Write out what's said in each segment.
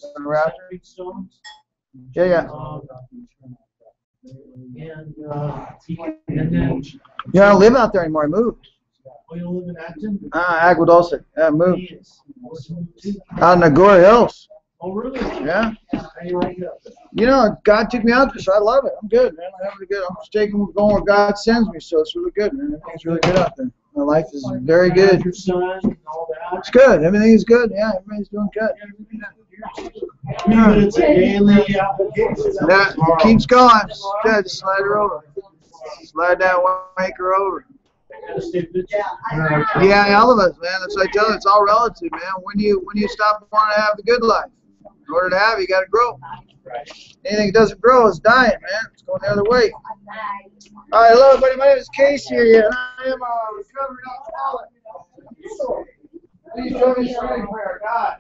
on the rafter? Yeah. You don't live out there anymore. I moved. Oh, you live in Acton? Aguadulce. Yeah, I moved. Out in the Gore Hills. Oh, really? Yeah. How you like it? You know, God took me out there, so I love it. I'm good, man. I'm having a good. I'm just going where God sends me, so it's really good, man. Everything's really good out there. My life is very good. Your son and all that. It's good. Everything is good. Yeah, everybody's doing good. It's a daily application. That keeps going. Good. Just slide her over. Slide that wanker over. Yeah, all of us, man. That's what I tell you. It's all relative, man. When you stop wanting to have the good life, in order to have it, you got to grow. Anything that doesn't grow is dying, man. It's going the other way. All right, hello, everybody. My name is Casey here, and I am a recovering alcoholic. Please join me for any prayer. God.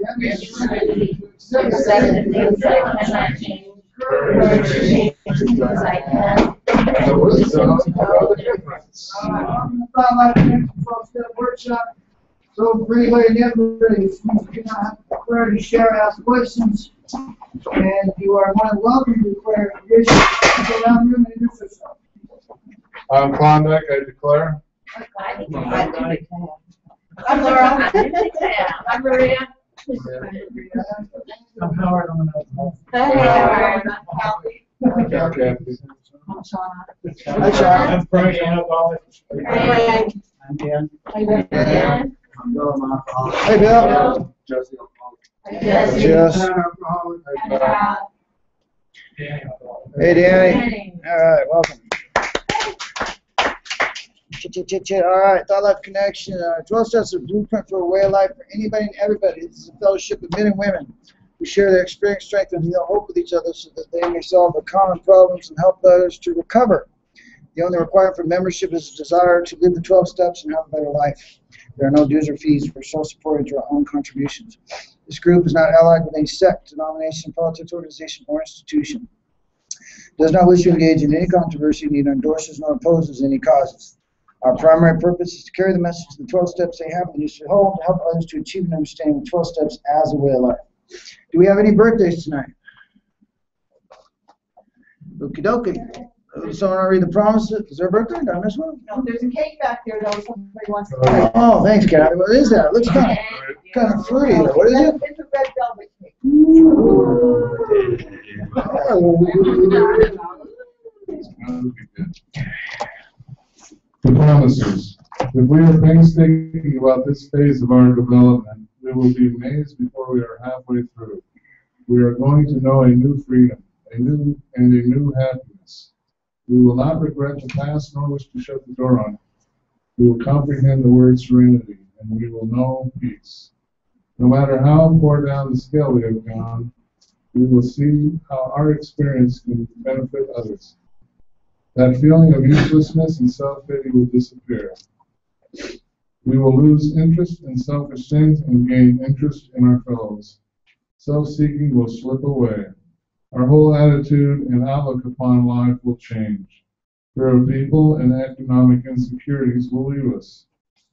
Let me accept the things I cannot change. Courage to change things I can. The wisdom to know the difference. I'm going to start my 12-step workshop. So for anybody and everybody who cannot have prayer to share, ask questions, and you are more than welcome to declare conditions. Go around the room and introduce yourself. I'm Klondike, I declare. I'm Laura. I'm Maria. I'm Howard. I'm Howard. Okay. I'm Shauna. Hi, Sean. I'm Frank. I'm Dan. I'm Hey, Bill. Jesse. Jess. Hey, Danny. All right, welcome. All right, Thought Life Connection. 12 steps of blueprint for a way of life for anybody and everybody. This is a fellowship of men and women who share their experience, strength, and hope with each other so that they may solve their common problems and help others to recover. The only requirement for membership is a desire to live the 12 steps and have a better life. There are no dues or fees. We're self-supported through our own contributions. This group is not allied with any sect, denomination, politics, organization, or institution. Does not wish to engage in any controversy, neither endorses nor opposes any causes. Our primary purpose is to carry the message of the 12 steps they have and use to hold to help others to achieve and understand the 12 steps as a way of life. Do we have any birthdays tonight? Okie dokie. Someone want to read the promises? Is there a birthday? Did I miss one? No, there's a cake back there though. Somebody wants to. Oh, thanks, Kathy. What is that? It looks kind of fruity. What is it? It's a red velvet cake. The promises. If we are painstaking about this phase of our development, we will be amazed before we are halfway through. We are going to know a new freedom, a new happiness. We will not regret the past nor wish to shut the door on it. We will comprehend the word serenity, and we will know peace. No matter how far down the scale we have gone, we will see how our experience can benefit others. That feeling of uselessness and self-pity will disappear. We will lose interest in selfish things and gain interest in our fellows. Self-seeking will slip away. Our whole attitude and outlook upon life will change. Fear of people and economic insecurities will leave us.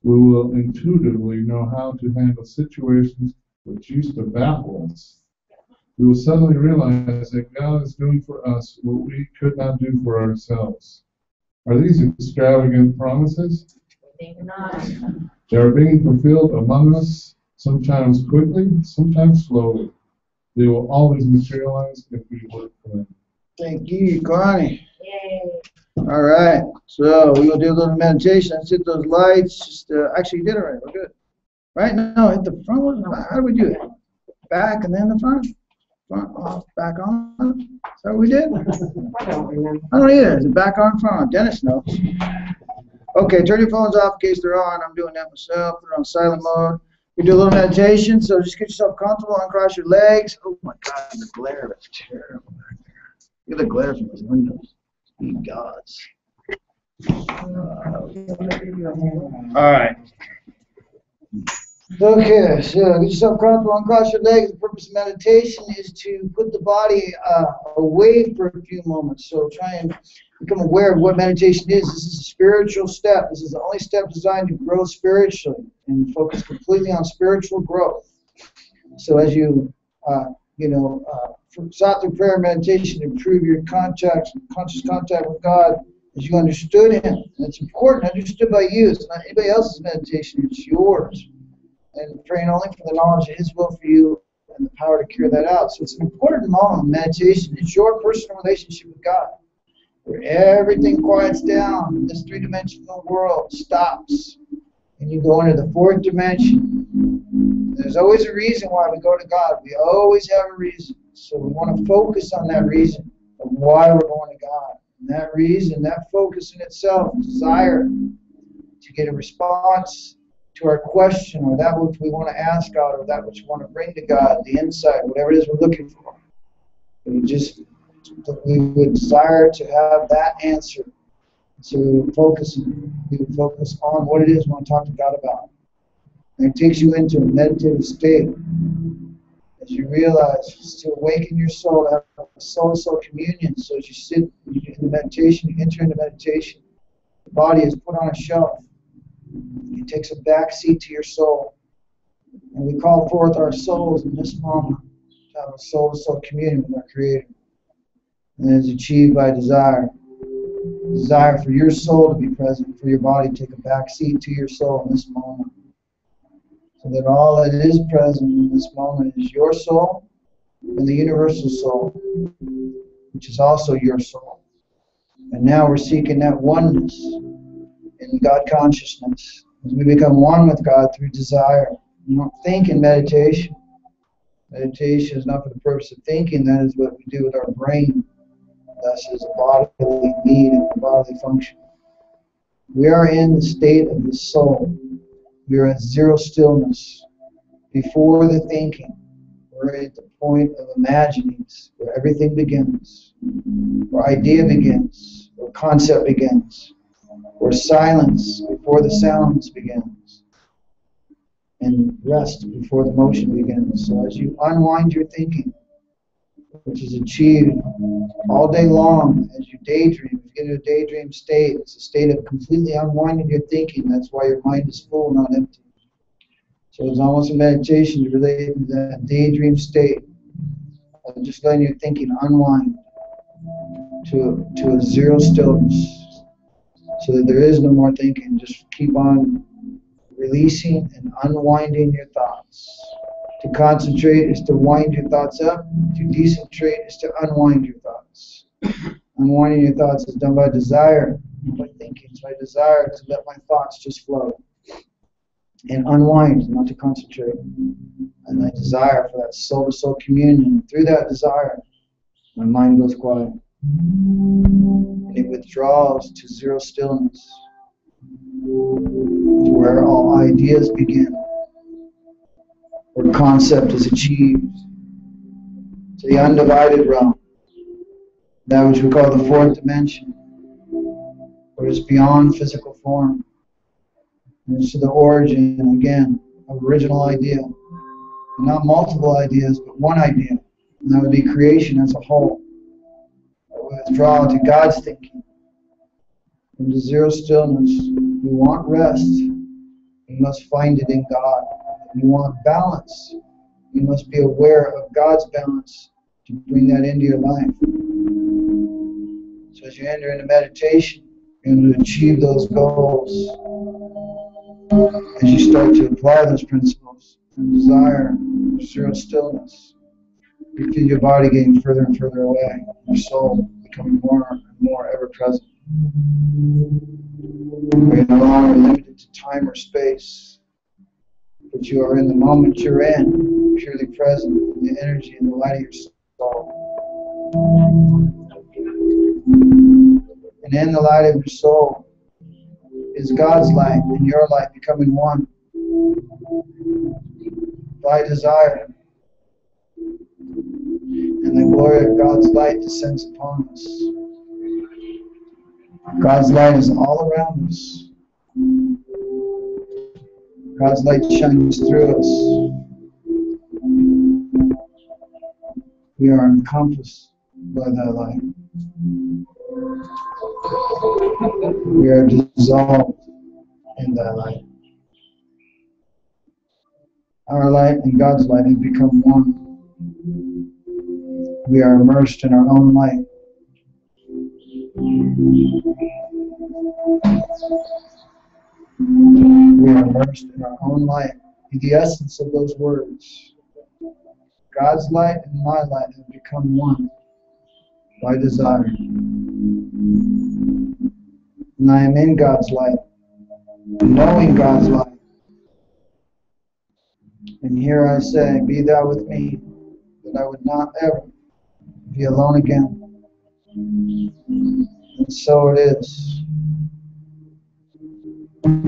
We will intuitively know how to handle situations which used to baffle us. We will suddenly realize that God is doing for us what we could not do for ourselves. Are these extravagant promises? I think not. They are being fulfilled among us, sometimes quickly, sometimes slowly. They will always materialize if we work for them. Thank you, Connie. Yay. All right, so we will do a little meditation. Let's hit those lights. Just actually, you did it right. We're good. Right now, hit the front. How do we do it? Back and then the front. Front off, back on. Is that what we did? I don't remember. I don't either. Is it back on, front on? Dennis knows. Okay, turn your phones off in case they're on. I'm doing that myself. They're on silent mode. We do a little meditation, so just get yourself comfortable, uncross your legs. Oh my God, the glare is terrible back there. Look at the glare from those windows. Ye gods. All right. Okay, so get yourself comfortable, uncross your legs. The purpose of meditation is to put the body away for a few moments. So try and become aware of what meditation is. This is a spiritual step. This is the only step designed to grow spiritually and focus completely on spiritual growth. So as you, sought through prayer and meditation to improve your conscious contact with God, as you understood Him, and it's important, understood by you. It's not anybody else's meditation; it's yours. And praying only for the knowledge of His will for you and the power to carry that out. So it's an important moment of meditation. It's your personal relationship with God, where everything quiets down. This three-dimensional world stops, and you go into the fourth dimension. There's always a reason why we go to God. We always have a reason. So we want to focus on that reason of why we're going to God. And that reason, that focus in itself, desire to get a response to our question, or that which we want to ask God, or that which we want to bring to God, the insight, whatever it is we're looking for. We would desire to have that answer. So we would focus on what it is we want to talk to God about. And it takes you into a meditative state as you realize to awaken your soul, to have a soul-to-soul communion. So as you sit in the meditation, you enter into meditation, the body is put on a shelf. It takes a back seat to your soul. And we call forth our souls in this moment to have a soul-to-soul communion with our Creator. And it is achieved by desire. Desire for your soul to be present, for your body to take a back seat to your soul in this moment. So that all that is present in this moment is your soul and the universal soul, which is also your soul. And now we're seeking that oneness in God consciousness. As we become one with God through desire. You don't think in meditation. Meditation is not for the purpose of thinking. That is what we do with our brain. Thus is a bodily need and a bodily function. We are in the state of the soul. We are at zero stillness. Before the thinking, we're at the point of imaginings, where everything begins, where idea begins, where concept begins, where silence before the sounds begins, and rest before the motion begins. So as you unwind your thinking, which is achieved all day long as you daydream. If you get into a daydream state, it's a state of completely unwinding your thinking. That's why your mind is full, not empty. So it's almost a meditation to relate to that daydream state of just letting your thinking unwind to a zero stillness, so that there is no more thinking. Just keep on releasing and unwinding your thoughts. To concentrate is to wind your thoughts up. To decentrate is to unwind your thoughts. Unwinding your thoughts is done by desire, not by thinking. So I desire to let my thoughts just flow. And unwind, not to concentrate. And I desire for that soul-to-soul communion. Through that desire, my mind goes quiet. And it withdraws to zero stillness, where all ideas begin, where concept is achieved, to the undivided realm, that which we call the fourth dimension, where it's beyond physical form. And it's to the origin, again, of original idea. And not multiple ideas, but one idea. And that would be creation as a whole. We withdraw to God's thinking. Into zero stillness. We want rest. We must find it in God. We want balance. You must be aware of God's balance to bring that into your life. So as you enter into meditation, you're going to achieve those goals. As you start to apply those principles and desire zero stillness, you feel your body getting further and further away, your soul becoming more and more ever present. You're no longer limited to time or space, but you are in the moment you're in, purely present in the energy and the light of your soul. And in the light of your soul is God's light and your light becoming one by desire. And the glory of God's light descends upon us. God's light is all around us. God's light shines through us. We are encompassed by that light. We are dissolved in that light. Our light and God's light have become one. We are immersed in our own light. We are immersed in our own light. The essence of those words. God's light and my light have become one by desire. And I am in God's light, knowing God's light. And here I say, be thou with me, that I would not ever be alone again. And so it is.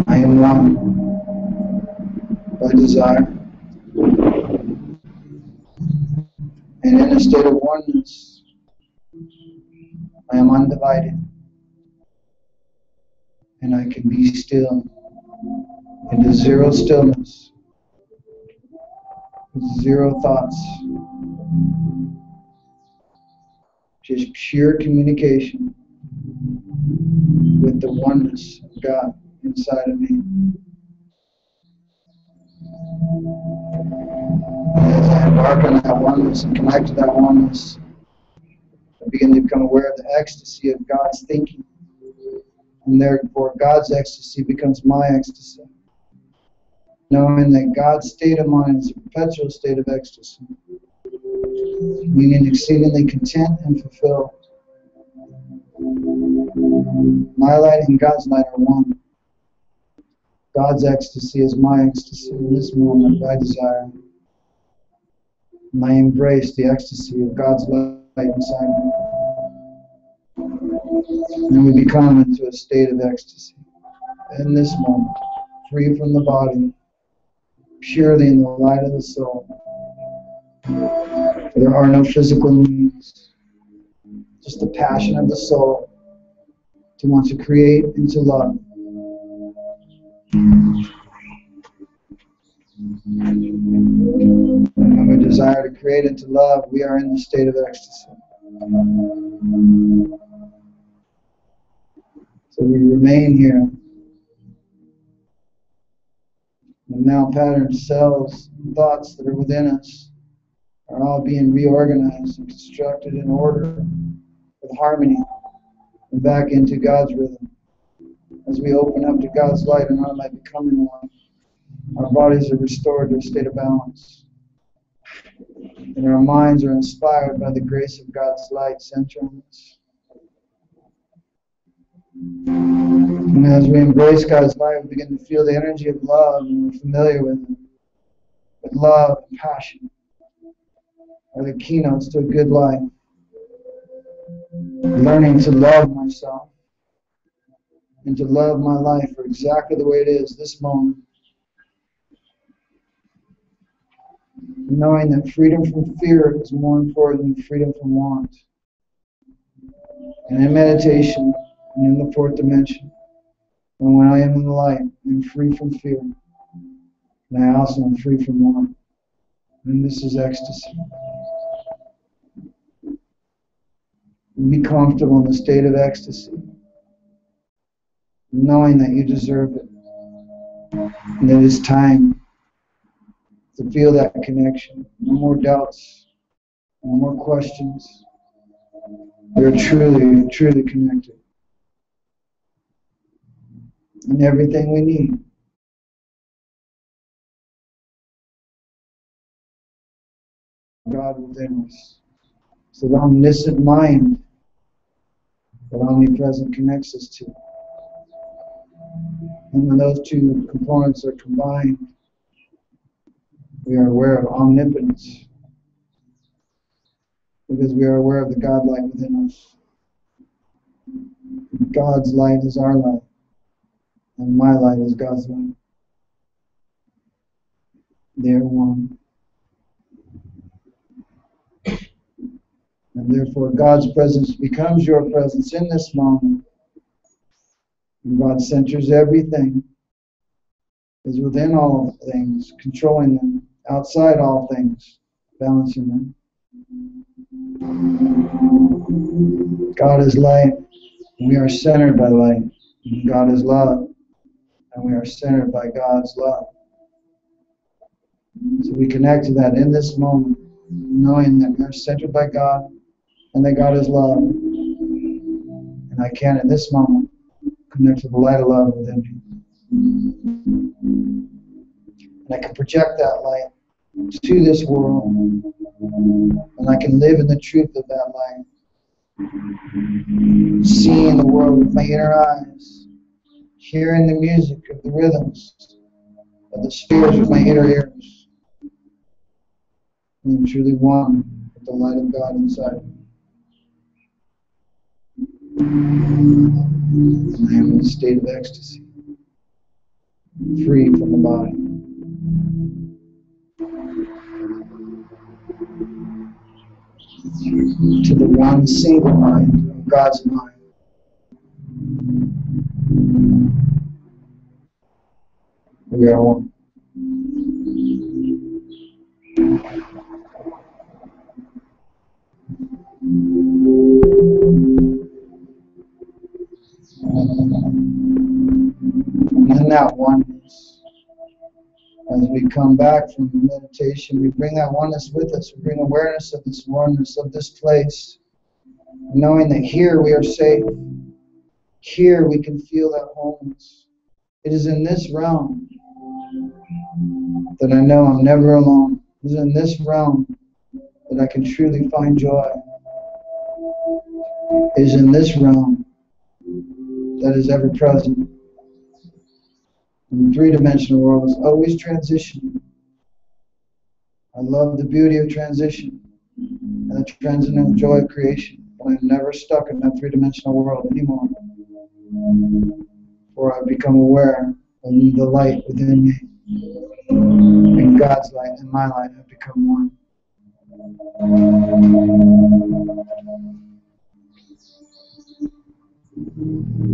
I am one by desire. And in a state of oneness, I am undivided. And I can be still into zero stillness, with zero thoughts, just pure communication with the oneness of God inside of me. As I embark on that oneness and connect to that oneness, I begin to become aware of the ecstasy of God's thinking. And therefore, God's ecstasy becomes my ecstasy. Knowing that God's state of mind is a perpetual state of ecstasy, meaning exceedingly content and fulfilled. My light and God's light are one. God's ecstasy is my ecstasy in this moment by desire. And I embrace the ecstasy of God's light inside me. And we become into a state of ecstasy in this moment, free from the body, purely in the light of the soul. There are no physical needs, just the passion of the soul to want to create and to love. And when we desire to create and to love, we are in the state of ecstasy. So we remain here. The mal-patterned cells, thoughts that are within us, are all being reorganized and constructed in order with harmony and back into God's rhythm. As we open up to God's light and our light becoming one, our bodies are restored to a state of balance. And our minds are inspired by the grace of God's light centering us. And as we embrace God's light, we begin to feel the energy of love, and we're familiar with it. But love and passion are the keynotes to a good life. Learning to love myself and to love my life for exactly the way it is this moment. Knowing that freedom from fear is more important than freedom from want. And in meditation and in the fourth dimension, and when I am in the light, I'm free from fear. And I also am free from want. And this is ecstasy. And be comfortable in the state of ecstasy, knowing that you deserve it. And it is time to feel that connection. No more doubts, no more questions. We are truly, truly connected. And everything we need. God within us. So the omniscient mind that omnipresent connects us to. And when those two components are combined, we are aware of omnipotence. Because we are aware of the God light within us. God's light is our light. And my light is God's light. They are one. And therefore God's presence becomes your presence in this moment. And God centers everything, is within all things, controlling them, outside all things, balancing them. God is light, and we are centered by light. And God is love, and we are centered by God's love. So we connect to that in this moment, knowing that we are centered by God and that God is love. And I can, in this moment, connect to the light of love within me. And I can project that light to this world. And I can live in the truth of that light. Seeing the world with my inner eyes. Hearing the music of the rhythms of the spheres with my inner ears. And I'm truly one with the light of God inside me. And I am in a state of ecstasy. Free from the body. To the one single mind of God's mind. We are one. And in that oneness, as we come back from meditation, we bring that oneness with us. We bring awareness of this oneness, of this place, knowing that here we are safe. Here we can feel that wholeness. It is in this realm that I know I'm never alone. It is in this realm that I can truly find joy. It is in this realm that is ever present. And the three-dimensional world is always transitioning. I love the beauty of transition and the transcendental joy of creation. But I'm never stuck in that three-dimensional world anymore. For I've become aware of the light within me. And God's light and my light have become one.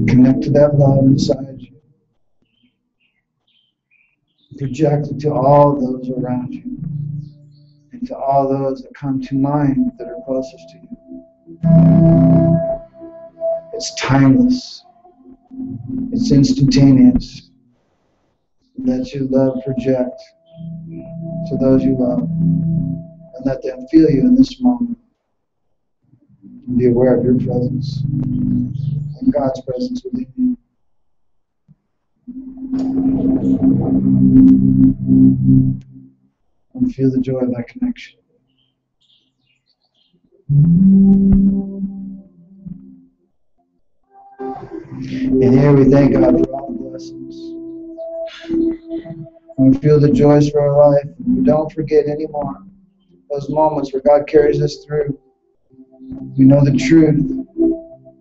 Connect to that love inside you. Project it to all those around you. And to all those that come to mind that are closest to you. It's timeless. It's instantaneous. Let your love project to those you love. And let them feel you in this moment. And be aware of your presence. And God's presence within you. And feel the joy of that connection. And here we thank God for all the blessings. And we feel the joys for our life. And we don't forget anymore those moments where God carries us through. We know the truth.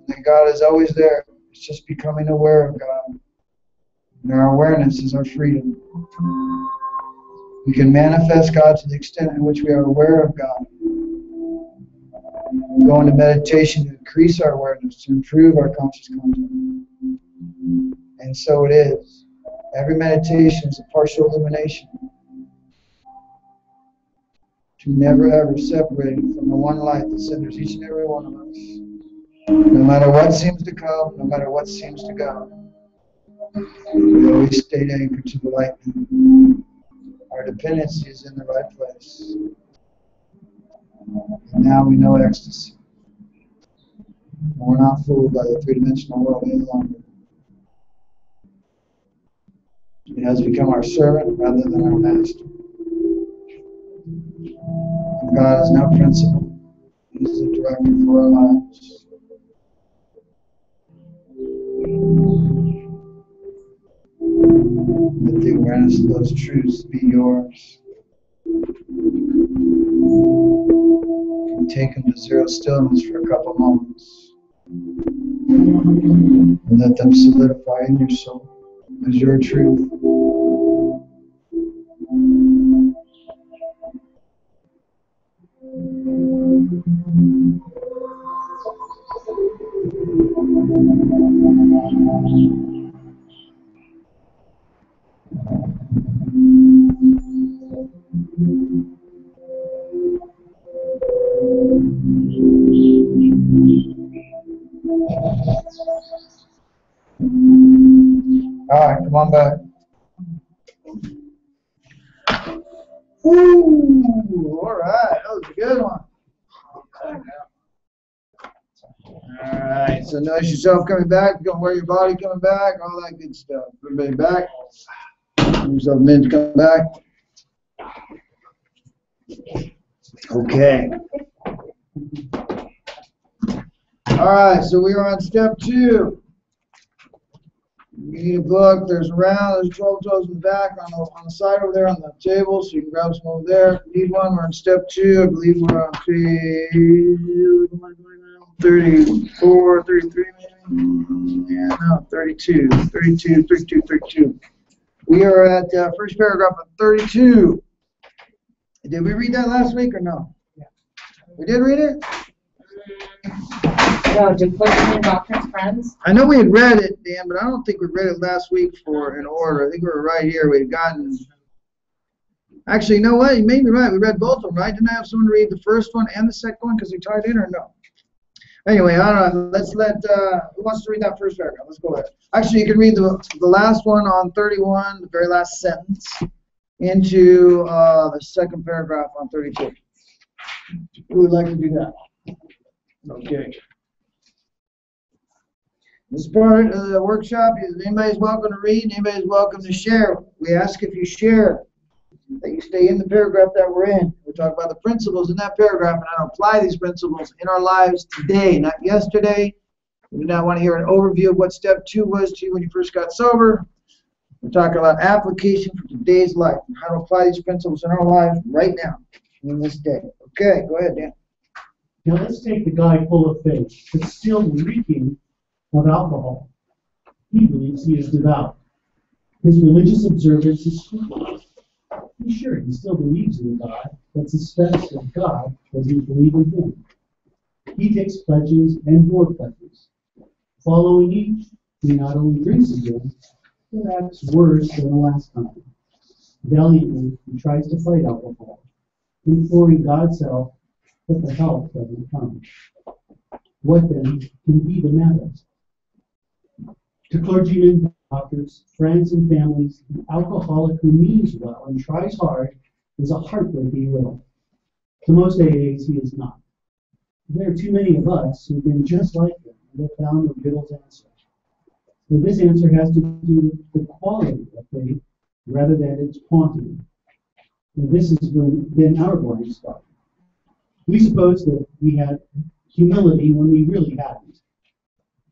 That God is always there. It's just becoming aware of God. And our awareness is our freedom. We can manifest God to the extent in which we are aware of God. We go into meditation to increase our awareness, to improve our conscious contact. And so it is. Every meditation is a partial illumination. To never ever separate from the one light that centers each and every one of us. No matter what seems to come, no matter what seems to go, we always stay anchored to the light. Our dependency is in the right place. And now we know ecstasy. We're not fooled by the three-dimensional world any longer. It has become our servant rather than our master. And God is now principal. He is the director for our lives. Let the awareness of those truths be yours. And take them to zero stillness for a couple moments. And let them solidify in your soul as your truth. All right, come on back. Good one. Alright, so notice yourself coming back, don't wear your body coming back, all that good stuff. Everybody back. Give yourself a minute to come back. Okay. Alright, so we are on step 2. You need a book, there's a round, there's 12 toes in the back on the side over there on the table, so you can grab some over there. If you need one, we're on step 2. I believe we're on page 34, 33 maybe? Yeah, no, 32. We are at first paragraph of 32. Did we read that last week or no? Yeah. We did read it? No, did put it in Doctor's Friends? I know we had read it, Dan, but I don't think we read it last week for in order. I think we were right here. We had gotten. Actually, you know what? You may be right. We read both of them, right? Didn't I have someone read the first one and the second one because they tied in, or no? Anyway, I don't know. Let's let. Who wants to read that first paragraph? Let's go ahead. Actually, you can read the last one on 31, the very last sentence, into the second paragraph on 32. Who would like to do that? Okay. This part of the workshop, anybody's welcome to read, anybody's welcome to share. We ask if you share, that you stay in the paragraph that we're in. We talk about the principles in that paragraph and how to apply these principles in our lives today, not yesterday. We do not want to hear an overview of what step 2 was to you when you first got sober. We're talking about application for today's life and how to apply these principles in our lives right now, in this day. Okay, go ahead, Dan. Now let's take the guy full of faith, but still reeking of alcohol. He believes he is devout. His religious observance is scrupulous. Be sure he still believes in God, but suspects that God doesn't believe in him. He takes pledges and more pledges. Following each, he not only drinks again, but acts worse than the last time. Valiantly, he tries to fight alcohol, imploring God's help, but the help doesn't come. What then can be the matter? To clergymen, doctors, friends, and families, an alcoholic who means well and tries hard is a heartbreaking riddle. To most AAs, he is not. There are too many of us who've been just like him and have found the riddle's answer. But this answer has to do with the quality of faith rather than its quantity. And this has been our blind spot. We suppose that we had humility when we really hadn't.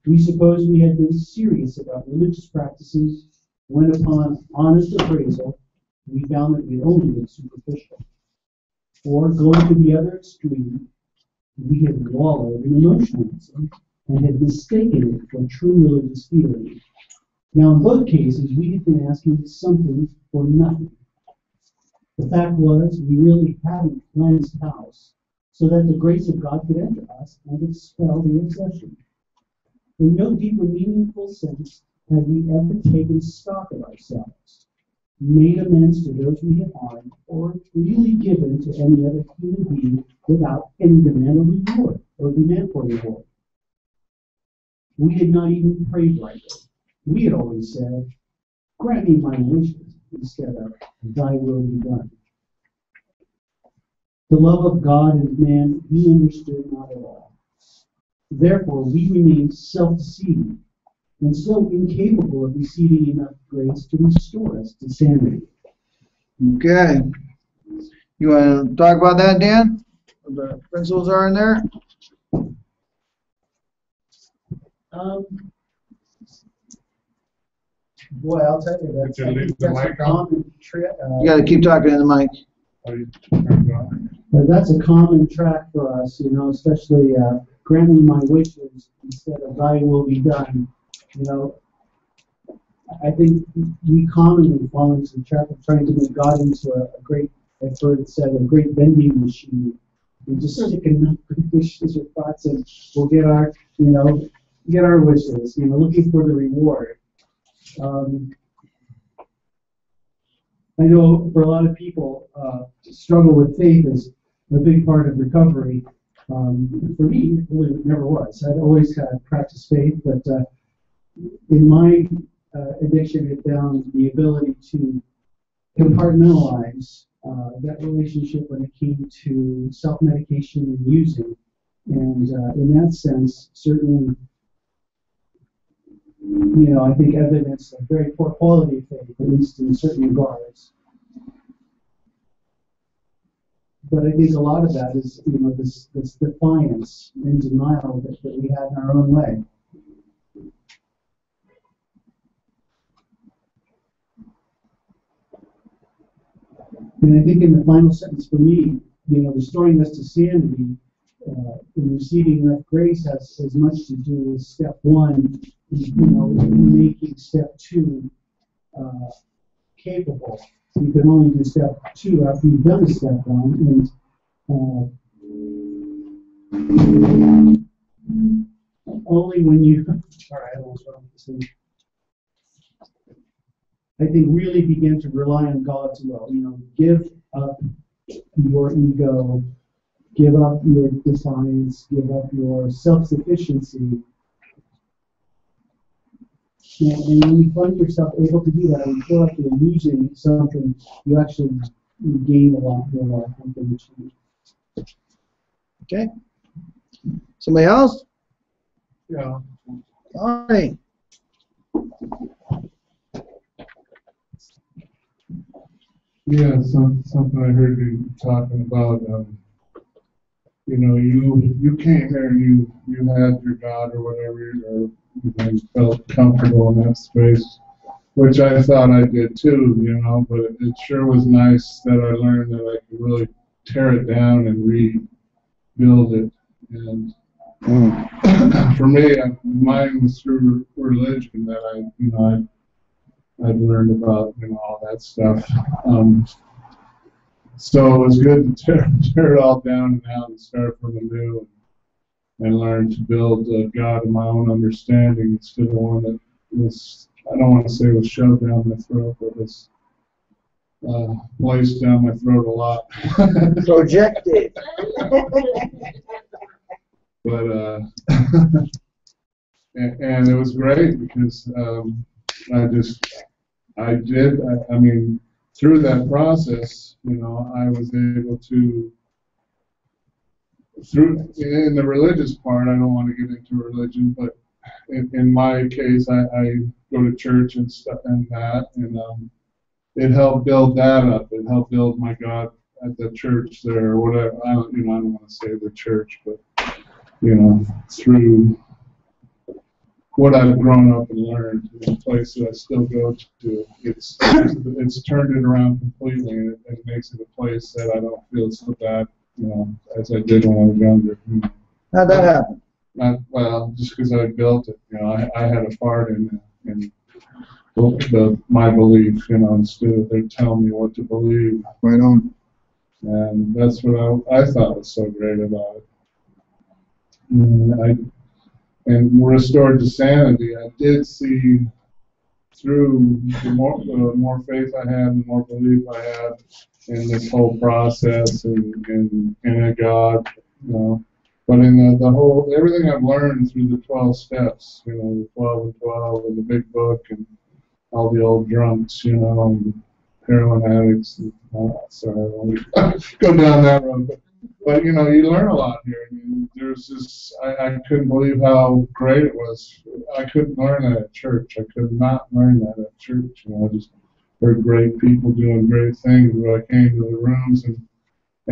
We suppose we had been serious about religious practices when, upon honest appraisal, we found that we had only been superficial. Or, going to the other extreme, we had wallowed in emotionalism and had mistaken it for true religious feeling. Now, in both cases, we had been asking something for nothing. The fact was, we really hadn't cleansed house so that the grace of God could enter us and expel the obsession. In no deeper meaningful sense have we ever taken stock of ourselves, made amends to those we have harmed, or really given to any other human being without any demand for reward. We had not even prayed rightly. We had always said, "Grant me my wishes," instead of "Thy will be done." The love of God and man we understood not at all. Therefore, we remained self-deceiving and so incapable of receiving enough grace to restore us to sanity. Okay. You want to talk about that, Dan? What the principles are in there? Boy, I'll tell you, Could you leave the mic on? You got to keep talking in the mic. That's a common track for us, especially grant me my wishes instead of thy will be done. I think we commonly fall into the trap of trying to make God into a great, I've heard it said, a great vending machine. We just stick enough good wishes or thoughts and we'll get our, get our wishes, looking for the reward. I know for a lot of people, struggle with faith is a big part of recovery. For me, it really never was. I'd always had practiced faith, but in my addiction, it found the ability to compartmentalize that relationship when it came to self-medication and using. And in that sense, certainly, I think evidence of very poor quality of faith, at least in certain regards. But I think a lot of that is, this defiance and denial that we have in our own way. And I think in the final sentence for me, restoring us to sanity in receiving enough grace has as much to do with step one, making step two capable. You can only do step two after you've done step one, and only when you. All right, I don't know what I'm saying. I think really begin to rely on God's will. Give up your ego, give up your defiance, give up your self-sufficiency. And when you find yourself able to do that, and you feel like you're losing something, you actually gain a lot more, I think, than you change. Okay. Somebody else? Yeah. All right. Yeah, something I heard you talking about. You came here and you had your God or whatever, or you felt comfortable in that space, which I thought I did too. But it sure was nice that I learned that I could really tear it down and rebuild it. And for me, mine was through religion that I've learned about, all that stuff. So it was good to tear it all down now and start from anew and learn to build a God of my own understanding instead of one that was, I don't want to say was shoved down my throat, but was placed down my throat a lot. Projected. But, and it was great because I mean, through that process, I was able to, in the religious part, I don't want to get into religion, but in my case, I go to church and stuff and that, and it helped build that up. It helped build my God at the church there, or whatever. I don't want to say the church, but, through what I've grown up and learned in the place that I still go to, it's turned it around completely, and it makes it a place that I don't feel so bad, as I did when I was younger. How'd that happen? Well, just because I built it, I had a part in my belief, instead of they telling me what to believe. Right on. And that's what I thought was so great about it. And restored to sanity, I did see through the more faith I had, the more belief I had in this whole process and in a God, But in the whole, everything I've learned through the 12 steps, the 12 and 12 and the big book and all the old drunks, and heroin addicts. And, sorry, I won't go down that road. But you learn a lot here. There's this. I couldn't believe how great it was. I couldn't learn that at church. I could not learn that at church. I just heard great people doing great things. When I came to the rooms and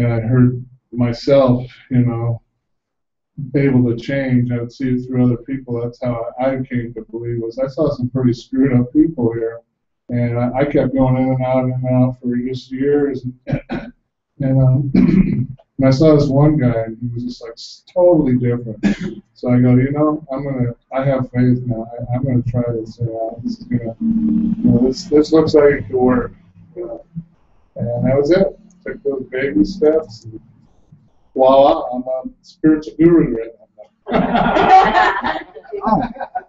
I heard myself, able to change. I would see it through other people. That's how I came to believe. Was I saw some pretty screwed up people here, and I kept going in and out for just years. And I saw this one guy, and he was just like totally different. So I go, I have faith now. I'm gonna try this out. This is gonna, this looks like it could work. And that was it. Took those baby steps. And voila, I'm a spiritual guru right now.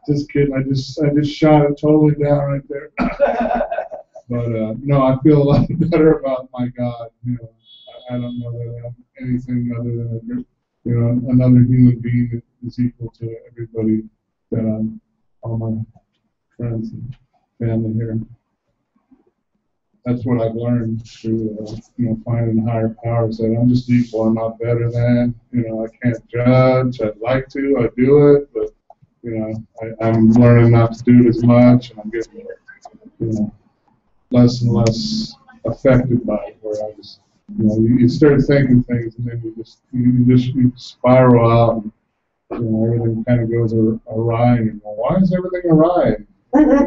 Just kidding. I just shot it totally down right there. But no, I feel a lot better about my God. I don't know that I'm anything other than another human being that is equal to everybody that all my friends and family here. that's what I've learned through, finding higher powers, that I'm just equal, I'm not better than, I can't judge, I'd like to, I do it, but, I'm learning not to do it as much, and I'm getting, less and less affected by it, where I was, you start thinking things, and then you spiral out, and, everything kind of goes awry, and you go, why is everything awry?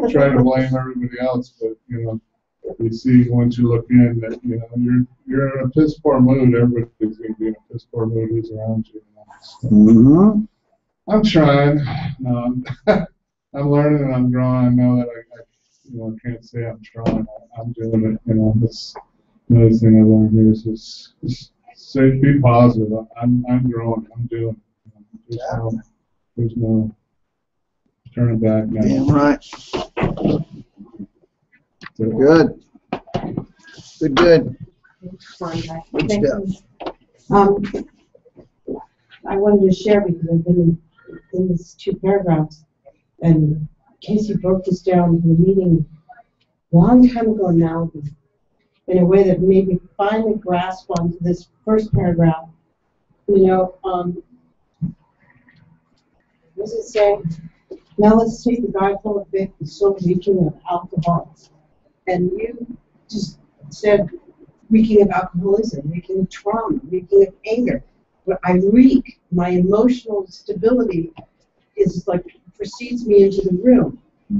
Try to blame everybody else, but, you see once you look in that, you're in a piss poor mood, everybody's going to be in a piss poor mood who's around you. So, I'm trying. No, I'm learning and I'm growing. I know that I can't say I'm trying. I'm doing it. That's another thing I learned here is just say, be positive. I'm growing. I'm doing it. There's no turning back now. Damn right. Good. Good. Good stuff. I wanted to share because I've been in these 2 paragraphs, and Casey broke this down in a meeting a long time ago in Malibu in a way that made me finally grasp onto this first paragraph. What does it say? Now let's take the guy full of Vic, the soul reeking of alcohol. And you just said reeking of alcoholism, reeking of trauma, reeking of anger. But I reek. My emotional stability is like precedes me into the room.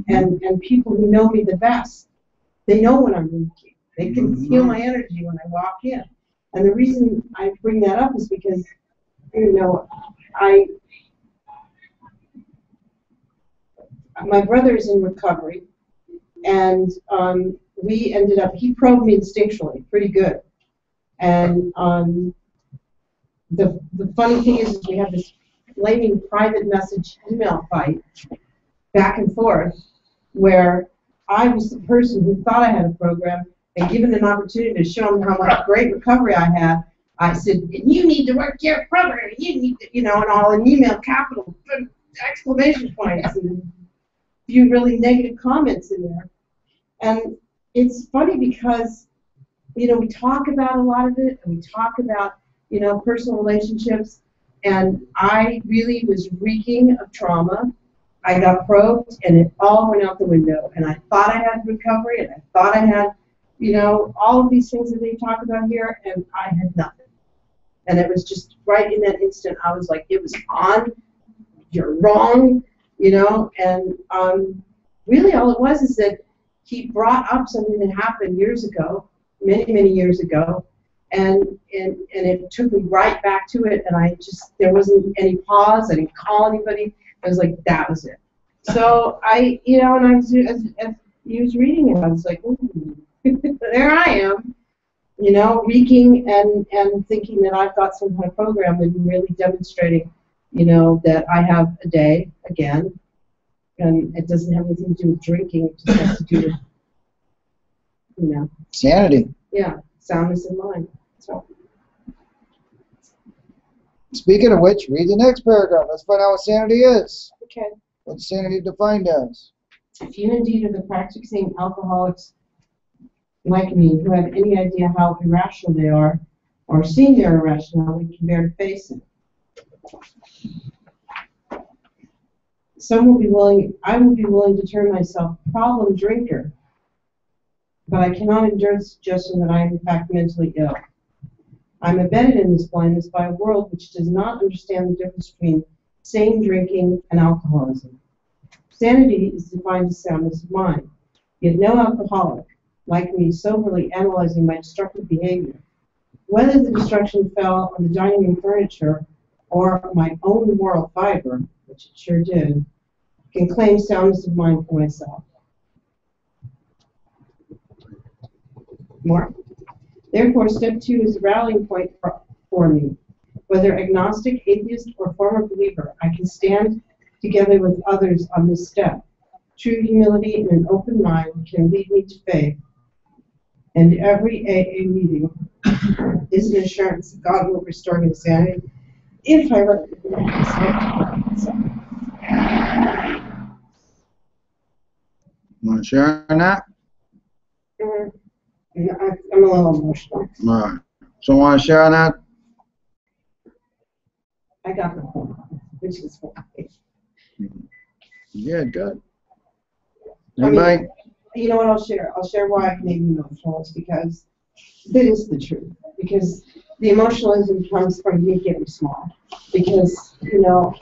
And people who know me the best, they know when I'm reeking. They can feel my energy when I walk in. And the reason I bring that up is because, my brother is in recovery, and we ended up, he probed me instinctually, pretty good. And the funny thing is we have this flaming private message email fight back and forth where I was the person who thought I had a program, and given an opportunity to show him how much great recovery I had, I said, you need to work your program, you need to, and all in email capital, exclamation points, and a few really negative comments in there. And it's funny because, we talk about a lot of it, and we talk about, personal relationships, and I really was reeking of trauma. I got probed, and it all went out the window, and I thought I had recovery, and I thought I had, all of these things that they talk about here, and I had nothing. And it was just right in that instant, I was like, it was on, you're wrong, and really all it was is that he brought up something that happened years ago, many years ago, and it took me right back to it, and there wasn't any pause, I didn't call anybody, I was like, that was it. So and I was, as he was reading it, I was like, ooh, there I am, reeking and thinking that I've got some kind of program and really demonstrating, that I have a day again, and it doesn't have anything to do with drinking, it just has to do with, sanity. Yeah, soundness in mind. So. Speaking of which, read the next paragraph. Let's find out what sanity is. Okay. What's sanity defined as? Few indeed are the practicing alcoholics like me who have any idea how irrational they are, or seeing their irrationality can bear to face it. I will be willing to term myself problem drinker, but I cannot endure the suggestion that I am in fact mentally ill. I am embedded in this blindness by a world which does not understand the difference between sane drinking and alcoholism. Sanity is defined as soundness of mind, yet no alcoholic, like me, soberly analyzing my destructive behavior, whether the destruction fell on the dining room furniture or my own moral fiber, which it sure did, can claim soundness of mind for myself. More. Therefore, step 2 is a rallying point for me. Whether agnostic, atheist, or former believer, I can stand together with others on this step. True humility and an open mind can lead me to faith. And every AA meeting is an assurance that God will restore me to sanity if I recognize it. You want to share on that? I'm a little emotional. All right. So want to share on that? I got the point, which is why. Yeah, good. I mean, Anybody? you know what I'll share? I'll share why I made me emotional. It's because it is the truth. Because the emotionalism comes from me getting small. Because, you know,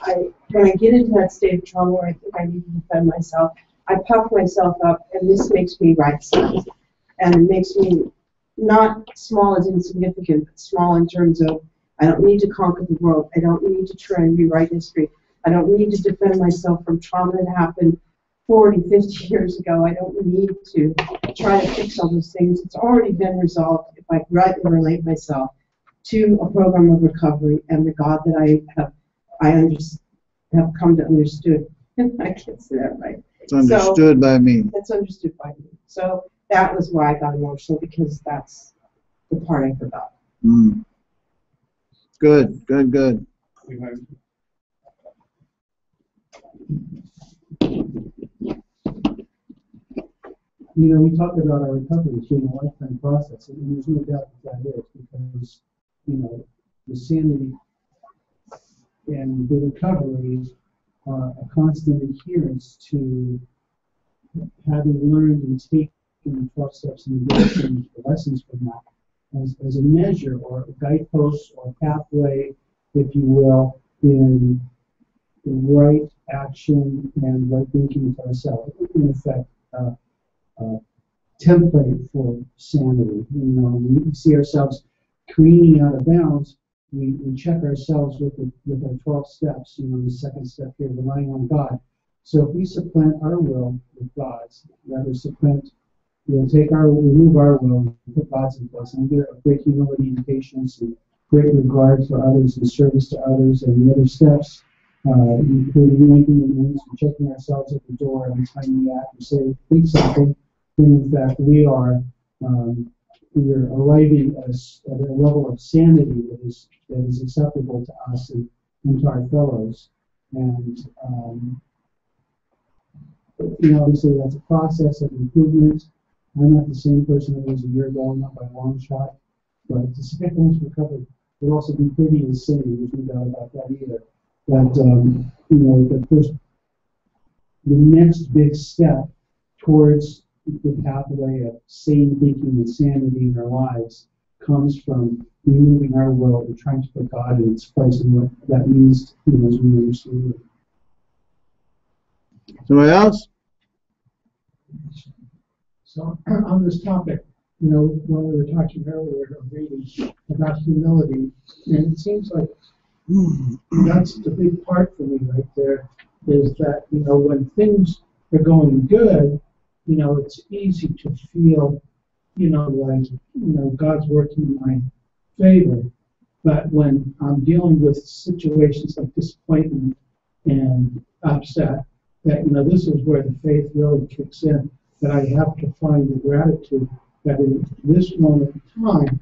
when I get into that state of trauma where I think I need to defend myself, I puff myself up, and this makes me right-sized. And it makes me not small as insignificant, but small in terms of I don't need to conquer the world. I don't need to try and rewrite history. I don't need to defend myself from trauma that happened 40, 50 years ago. I don't need to try to fix all those things. It's already been resolved if I rightly relate myself to a program of recovery and the God that have come to understood. I can't say that right. It's understood by me. That's understood by me. So that was why I got emotional, because that's the part I forgot. Mm. Good, good, good. You know, we talk about our recovery being a lifetime process, and there's no doubt that is, because, you know, the sanity and the recovery are a constant adherence to having learned and taken the 12 steps in the direction, the lessons from that, as a measure or a guidepost or a pathway, if you will, in the right action and right thinking for ourselves. In effect, template for sanity. You know, when we see ourselves careening out of bounds, we check ourselves with our 12 steps. You know, the second step here, relying on God. So if we supplant our will with God's, rather supplant, you know, remove our will and put God's in place, and we get a great humility and patience and great regard for others and service to others, and the other steps, including making amends and checking ourselves at the door every time we act and say, think something. In fact, we are arriving at a level of sanity that is acceptable to us and to our fellows. And you know, obviously that's a process of improvement. I'm not the same person I was a year ago, not by a long shot, but to say almost recovered would also be pretty insane. There's no doubt about that either. But you know, the next big step towards the pathway of sane thinking and sanity in our lives comes from removing our will and trying to put God in its place, and what that means, you know, as we understand it. Somebody else? So on this topic, you know, when we were talking earlier of reading about humility, and it seems like that's the big part for me right there, is that, you know, when things are going good, you know, it's easy to feel, you know, like, you know, God's working in my favor. But when I'm dealing with situations like disappointment and upset, that, you know, this is where the faith really kicks in, that I have to find the gratitude that in this moment in time,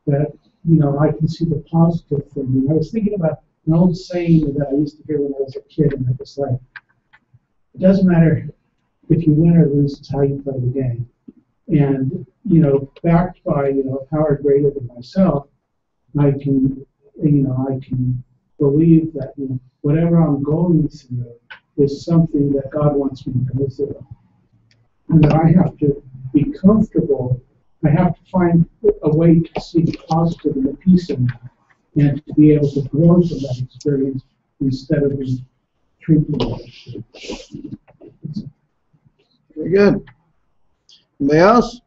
that, you know, I can see the positive thing. And I was thinking about an old saying that I used to hear when I was a kid, and it was like, it doesn't matter if you win or lose, it's how you play the game. And, you know, backed by, you know, a power greater than myself, I can believe that, you know, whatever I'm going through is something that God wants me to go through. And that I have to be comfortable. I have to find a way to see the positive and the peace in that, and to be able to grow from that experience instead of being treated it. Very good. Anybody else?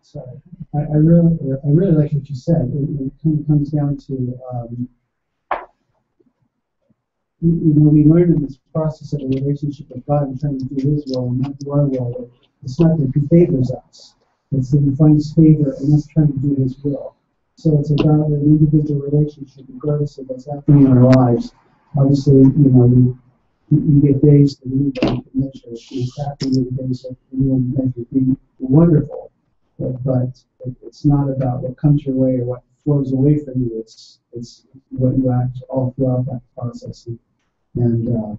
Sorry. I really like what you said. It kind of comes down to, you know, we learn in this process of a relationship with God and trying to do His will and not do our will. It's not that He favors us. It's that He finds favor in us trying to do His will. So it's about an individual relationship, regardless of what's happening in our lives. Obviously, you know, you get days that anybody can measure. It's happy with days that anyone can measure being wonderful. But it's not about what comes your way or what flows away from you. It's what you act all throughout that process. And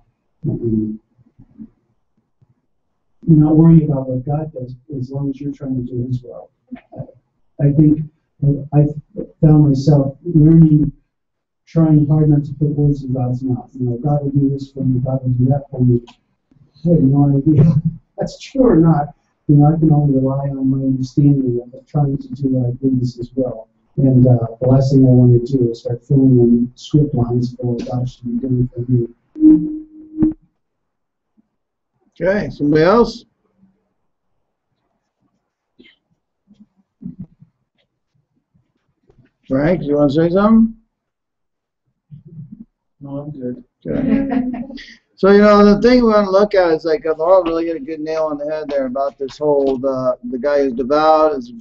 not worrying about what God does as long as you're trying to do His will. I think I found myself learning, trying hard not to put words in God's mouth. God will do this for me, God will do that for me. I have no idea if that's true or not. I can only rely on my understanding of trying to do what I think is His will. And the last thing I want to do is start filling in script lines for what God should be doing for me. Okay, somebody else? Frank, do you want to say something? No, I'm good. Okay. So, the thing we want to look at is like, Laurel really hit a good nail on the head there about this whole, the guy who's devout, his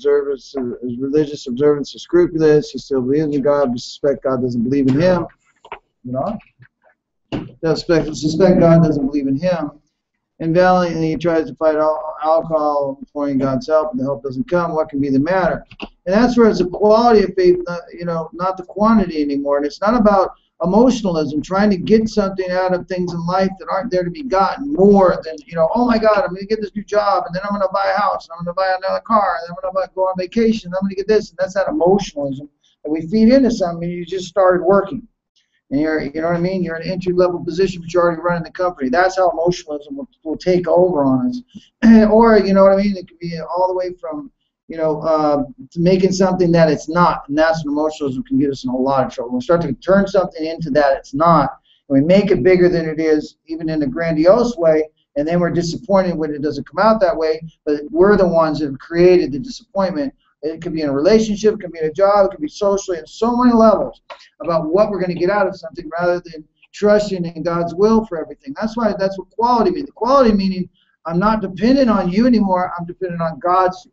religious observance is scrupulous, he still believes in God, but suspect God doesn't believe in him. Suspect God doesn't believe in him. And valiantly he tries to fight alcohol, imploring God's help, and the help doesn't come. What can be the matter? And that's where it's a quality of faith, not the quantity anymore. And it's not about emotionalism, trying to get something out of things in life that aren't there to be gotten more than, oh my God, I'm going to get this new job, and then I'm going to buy a house, and I'm going to buy another car, and then I'm going to go on vacation, and I'm going to get this. And that's not emotionalism. And we feed into something, you just started working. And you're what I mean? You're in an entry-level position, but you're already running the company. That's how emotionalism will take over on us. Or, you know what I mean? It could be all the way from, to making something that it's not. And that's when emotionalism can get us in a lot of trouble. When we start to turn something into that it's not, and we make it bigger than it is, even in a grandiose way, and then we're disappointed when it doesn't come out that way, but we're the ones that have created the disappointment. It could be in a relationship, it could be in a job, it could be socially, in so many levels about what we're going to get out of something rather than trusting in God's will for everything. That's what quality means. The quality meaning I'm not dependent on you anymore. I'm dependent on God's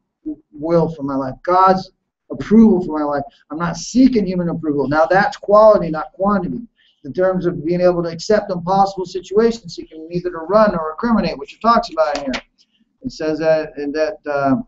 will for my life, God's approval for my life. I'm not seeking human approval. Now that's quality, not quantity. In terms of being able to accept impossible situations, seeking neither to run nor recriminate, which it talks about here. It says that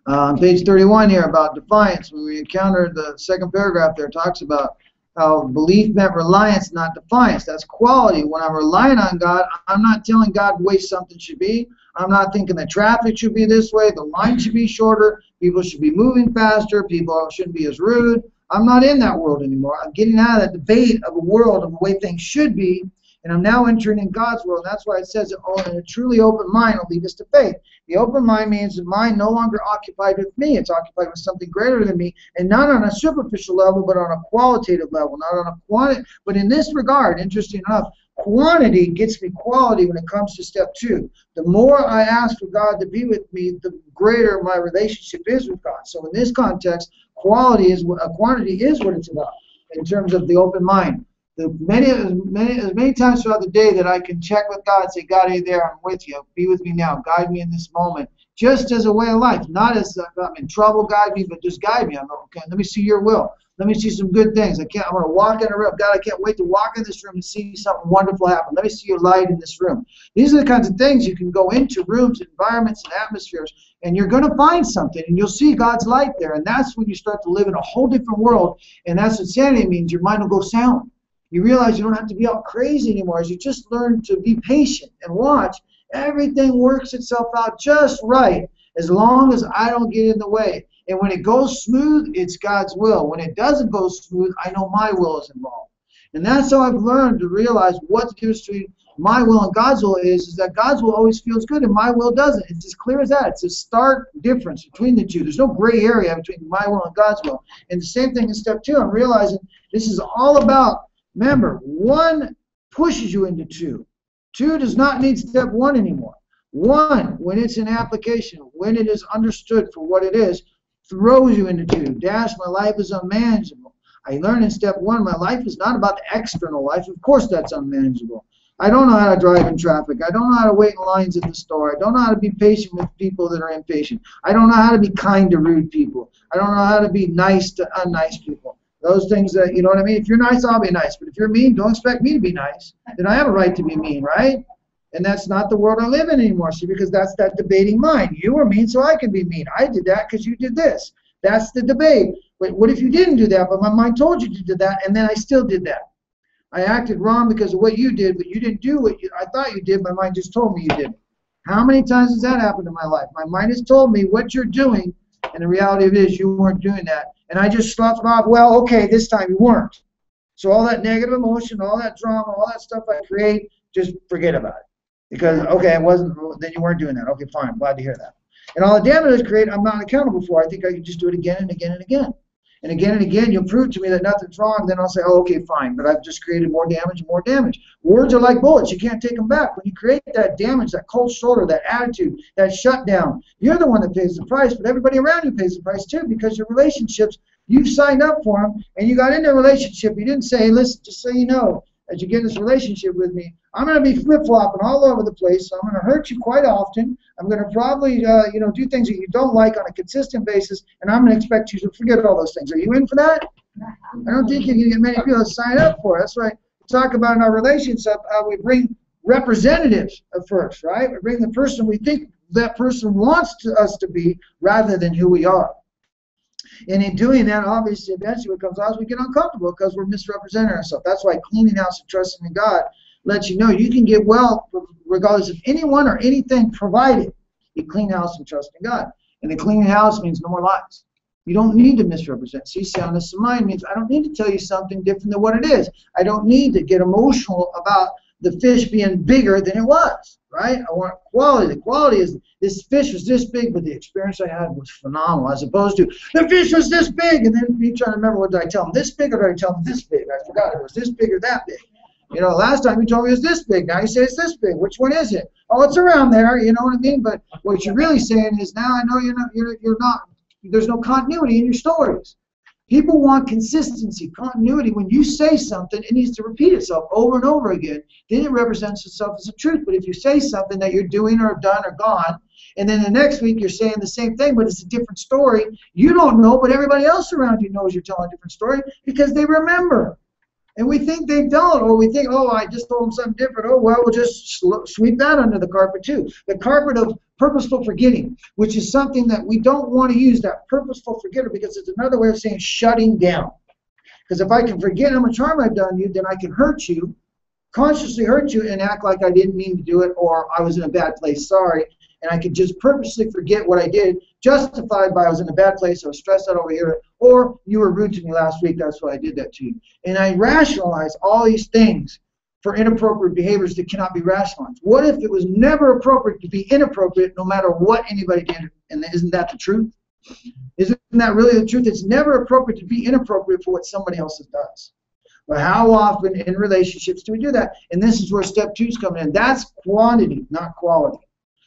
on page 31 here about defiance, when we encounter the second paragraph there, it talks about how belief meant reliance, not defiance. That's quality. When I'm relying on God, I'm not telling God the way something should be. I'm not thinking the traffic should be this way, the line should be shorter, people should be moving faster, people shouldn't be as rude. I'm not in that world anymore. I'm getting out of that debate of a world of the way things should be, and I'm now entering in God's world. And that's why it says that a truly open mind will lead us to faith. The open mind means the mind no longer occupied with me. It's occupied with something greater than me, and not on a superficial level, but on a qualitative level, not on a quantity. But in this regard, interesting enough, quantity gets me quality when it comes to step 2. The more I ask for God to be with me, the greater my relationship is with God. So in this context, quantity is what it's about in terms of the open mind. As many times throughout the day that I can check with God and say, God, hey there, I'm with you. Be with me now. Guide me in this moment. Just as a way of life. Not as I'm in trouble, guide me, but just guide me. I'm okay. Let me see your will. Let me see some good things. I'm going to walk in a room. God, I can't wait to walk in this room and see something wonderful happen. Let me see your light in this room. These are the kinds of things you can go into rooms, environments, and atmospheres, and you're going to find something, and you'll see God's light there. And that's when you start to live in a whole different world. And that's what sanity means. Your mind will go sound. You realize you don't have to be all crazy anymore. As you just learn to be patient and watch, everything works itself out just right as long as I don't get in the way. And when it goes smooth, it's God's will. When it doesn't go smooth, I know my will is involved. And that's how I've learned to realize what the difference between my will and God's will is that God's will always feels good and my will doesn't. It's as clear as that. It's a stark difference between the two. There's no gray area between my will and God's will. And the same thing in step 2. I'm realizing this is all about, remember, 1 pushes you into 2. 2 does not need step 1 anymore. 1, when it's in application, when it is understood for what it is, throws you into 2. Dash, my life is unmanageable. I learned in step 1, my life is not about the external life. Of course that's unmanageable. I don't know how to drive in traffic. I don't know how to wait in lines at the store. I don't know how to be patient with people that are impatient. I don't know how to be kind to rude people. I don't know how to be nice to unnice people. Those things that, you know what I mean? If you're nice, I'll be nice. But if you're mean, don't expect me to be nice. Then I have a right to be mean, right? And that's not the world I live in anymore. See, because that's that debating mind. You were mean, so I can be mean. I did that because you did this. That's the debate. But what if you didn't do that, but my mind told you to do that, and then I still did that? I acted wrong because of what you did, but you didn't do what I thought you did. My mind just told me you did. How many times has that happened in my life? My mind has told me what you're doing, and the reality of it is you weren't doing that. And I just sloughed off, well, okay, this time you weren't. So all that negative emotion, all that drama, all that stuff I create, just forget about it. Because, okay, it wasn't, then you weren't doing that. Okay, fine, I'm glad to hear that. And all the damage I create, I'm not accountable for. I think I can just do it again and again and again. And again, you'll prove to me that nothing's wrong, then I'll say, oh, okay, fine, but I've just created more damage and more damage. Words are like bullets. You can't take them back. When you create that damage, that cold shoulder, that attitude, that shutdown, you're the one that pays the price, but everybody around you pays the price too, because your relationships, you've signed up for them, and you got into a relationship. You didn't say, hey, listen, just so you know, as you get in this relationship with me, I'm going to be flip-flopping all over the place. So I'm going to hurt you quite often. I'm going to probably, do things that you don't like on a consistent basis, and I'm going to expect you to forget all those things. Are you in for that? I don't think you can get many people to sign up for it. That's right. We talk about in our relationship how we bring representatives at first, right? We bring the person we think that person wants us to be rather than who we are. And in doing that, obviously, eventually what comes out is we get uncomfortable because we're misrepresenting ourselves. That's why cleaning house and trusting in God lets you know you can get well regardless of anyone or anything provided. You clean house and trust in God. And the cleaning house means no more lies. You don't need to misrepresent. See, soundness of mind means I don't need to tell you something different than what it is. I don't need to get emotional about the fish being bigger than it was, right? I want quality. The quality is this fish was this big, but the experience I had was phenomenal, as opposed to the fish was this big, and then me trying to remember, what did I tell him, this big, or did I tell him this big? I forgot, it was this big or that big. You know, last time you told me it was this big, now you say it's this big. Which one is it? Oh, it's around there, you know what I mean? But what you're really saying is, now I know you're not, there's no continuity in your stories. People want consistency, continuity. When you say something, it needs to repeat itself over and over again. Then it represents itself as a truth. But if you say something that you're doing or done or gone, and then the next week you're saying the same thing, but it's a different story, you don't know, but everybody else around you knows you're telling a different story because they remember. And we think they don't, or we think, oh, I just told them something different. Oh, well, we'll just sweep that under the carpet too. The carpet of purposeful forgetting, which is something that we don't want to use, that purposeful forgetter, because it's another way of saying shutting down. Because if I can forget how much harm I've done you, then I can hurt you, consciously hurt you, and act like I didn't mean to do it, or I was in a bad place, sorry. And I could just purposely forget what I did, justified by I was in a bad place, I was stressed out over here, or you were rude to me last week, that's why I did that to you. And I rationalize all these things for inappropriate behaviors that cannot be rationalized. What if it was never appropriate to be inappropriate no matter what anybody did? And isn't that the truth? Isn't that really the truth? It's never appropriate to be inappropriate for what somebody else does. But how often in relationships do we do that? And this is where step 2 is coming in. That's quantity, not quality.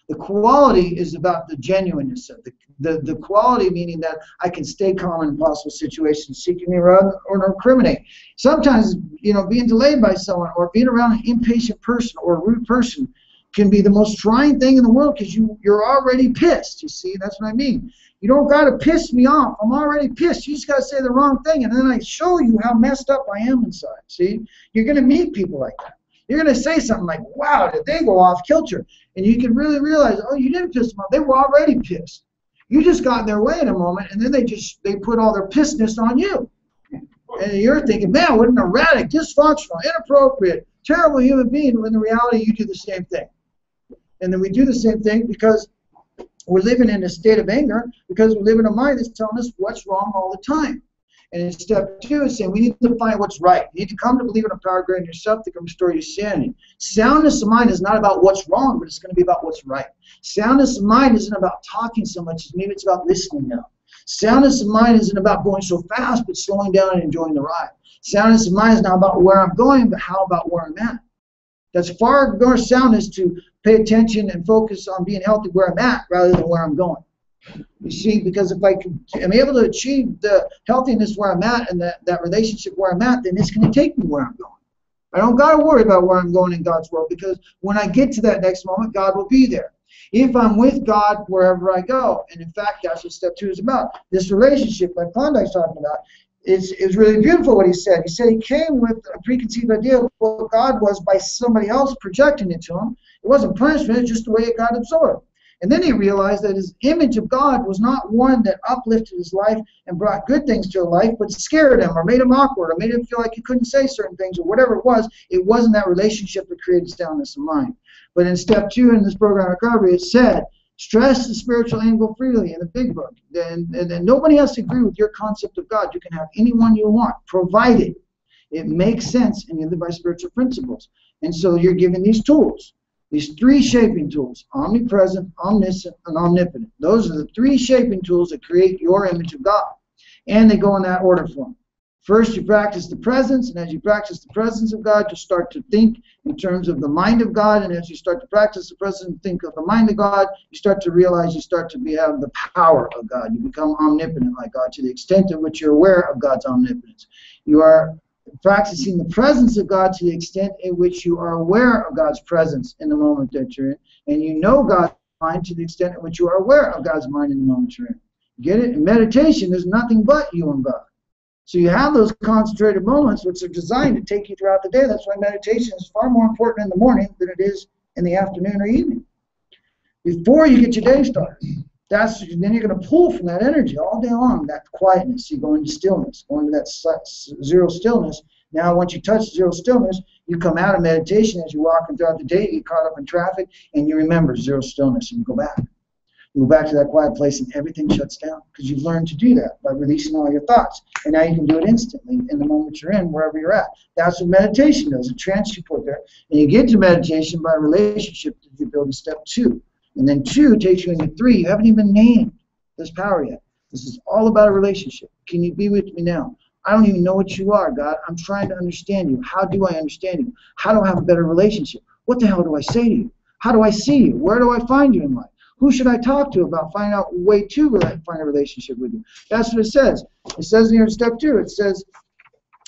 The quality is about the genuineness of the quality, meaning that I can stay calm in impossible situations, seeking me around or incriminate. Sometimes, being delayed by someone or being around an impatient person or a rude person can be the most trying thing in the world because you're already pissed. You see, that's what I mean. You don't got to piss me off. I'm already pissed. You just got to say the wrong thing, and then I show you how messed up I am inside. See, you're going to meet people like that. You're going to say something like, wow, did they go off kilter? And you can really realize, oh, you didn't piss them off. They were already pissed. You just got in their way in a moment, and then they put all their pissedness on you. And you're thinking, man, what an erratic, dysfunctional, inappropriate, terrible human being, when in reality you do the same thing. And then we do the same thing because we're living in a state of anger, because we live in a mind that's telling us what's wrong all the time. And in step 2 is saying we need to find what's right. You need to come to believe in a power greater than yourself that can restore your sanity. Soundness of mind is not about what's wrong, but it's going to be about what's right. Soundness of mind isn't about talking so much as maybe it's about listening now. Soundness of mind isn't about going so fast, but slowing down and enjoying the ride. Soundness of mind is not about where I'm going, but how about where I'm at. That's far more soundness to pay attention and focus on being healthy where I'm at rather than where I'm going. You see, because if I am able to achieve the healthiness where I'm at and that relationship where I'm at, then it's going to take me where I'm going. I don't got to worry about where I'm going in God's world, because when I get to that next moment, God will be there. If I'm with God wherever I go, and in fact, that's what step 2 is about. This relationship, like Klondike's talking about, is really beautiful what he said. He said he came with a preconceived idea of what God was by somebody else projecting it to him. It wasn't punishment, it's just the way it got absorbed. And then he realized that his image of God was not one that uplifted his life and brought good things to his life, but scared him or made him awkward or made him feel like he couldn't say certain things or whatever it was. It wasn't that relationship that created soundness of mind. But in step 2 in this program of recovery, it said, stress the spiritual angle freely in the big book. And nobody has to agree with your concept of God. You can have anyone you want, provided it makes sense and you live by spiritual principles. And so you're given these tools, these 3 shaping tools: omnipresent, omniscient, and omnipotent. Those are the 3 shaping tools that create your image of God. And they go in that order form. First, you practice the presence, and as you practice the presence of God, you start to think in terms of the mind of God, and as you start to practice the presence and think of the mind of God, you start to realize you start to have the power of God. You become omnipotent like God to the extent in which you're aware of God's omnipotence. You are practicing the presence of God to the extent in which you are aware of God's presence in the moment that you're in, and you know God's mind to the extent in which you are aware of God's mind in the moment you're in. Get it? In meditation, there's nothing but you and God. So you have those concentrated moments which are designed to take you throughout the day. That's why meditation is far more important in the morning than it is in the afternoon or evening. Before you get your day started, then you're going to pull from that energy all day long, that quietness. You go into stillness, go into that zero stillness. Now, once you touch zero stillness, you come out of meditation as you're walking throughout the day, you get caught up in traffic, and you remember zero stillness, and you go back. You go back to that quiet place, and everything shuts down because you've learned to do that by releasing all your thoughts. And now you can do it instantly in the moment you're in, wherever you're at. That's what meditation does. It transports there. And you get to meditation by relationship that you build in step 2. And then 2 takes you into 3. You haven't even named this power yet. This is all about a relationship. Can you be with me now? I don't even know what you are, God. I'm trying to understand you. How do I understand you? How do I have a better relationship? What the hell do I say to you? How do I see you? Where do I find you in life? Who should I talk to about finding out a way to find a relationship with you? That's what it says. It says here in step 2, it says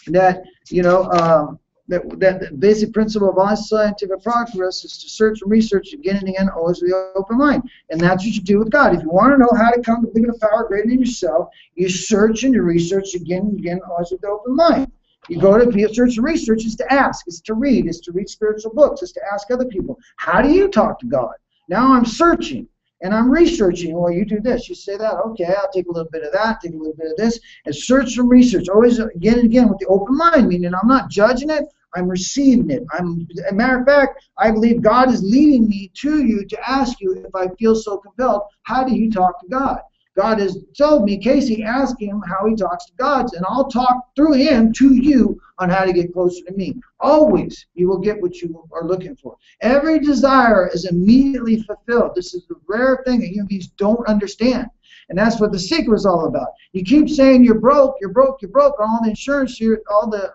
that, that the basic principle of all scientific progress is to search and research again and again, always with the open mind. And that's what you do with God. If you want to know how to come to believe in a power greater than yourself, you search and you research again and again, always with the open mind. You go to search and research is to ask, is to read spiritual books, is to ask other people, how do you talk to God? Now I'm searching. And I'm researching. Well, you do this, you say that. Okay, I'll take a little bit of that, take a little bit of this, and search and research. Always again and again with the open mind, meaning I'm not judging it, I'm receiving it. As a matter of fact, I believe God is leading me to you to ask you if I feel so compelled, how do you talk to God? God has told me, Casey, ask him how he talks to God, and I'll talk through him to you on how to get closer to me. Always, you will get what you are looking for. Every desire is immediately fulfilled. This is the rare thing that human beings don't understand. And that's what the secret is all about. You keep saying you're broke, you're broke, you're broke. All the insurance here, all the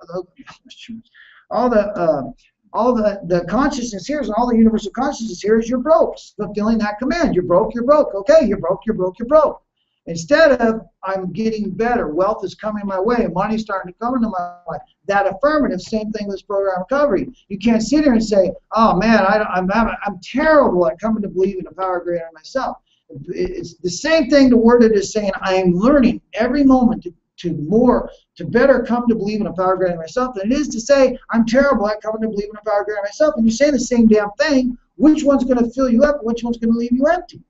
consciousness here and all the universal consciousness here is you're broke. Fulfilling that command. You're broke, you're broke. Okay, you're broke, you're broke, you're broke. Instead of I'm getting better, wealth is coming my way, money's starting to come into my life. That affirmative, same thing with this program recovery. You can't sit here and say, oh man, I'm terrible at coming to believe in a power greater than myself. It's the same thing the word it is saying, I am learning every moment to better come to believe in a power greater than myself than it is to say, I'm terrible at coming to believe in a power greater than myself. And you say the same damn thing, which one's going to fill you up, which one's going to leave you empty?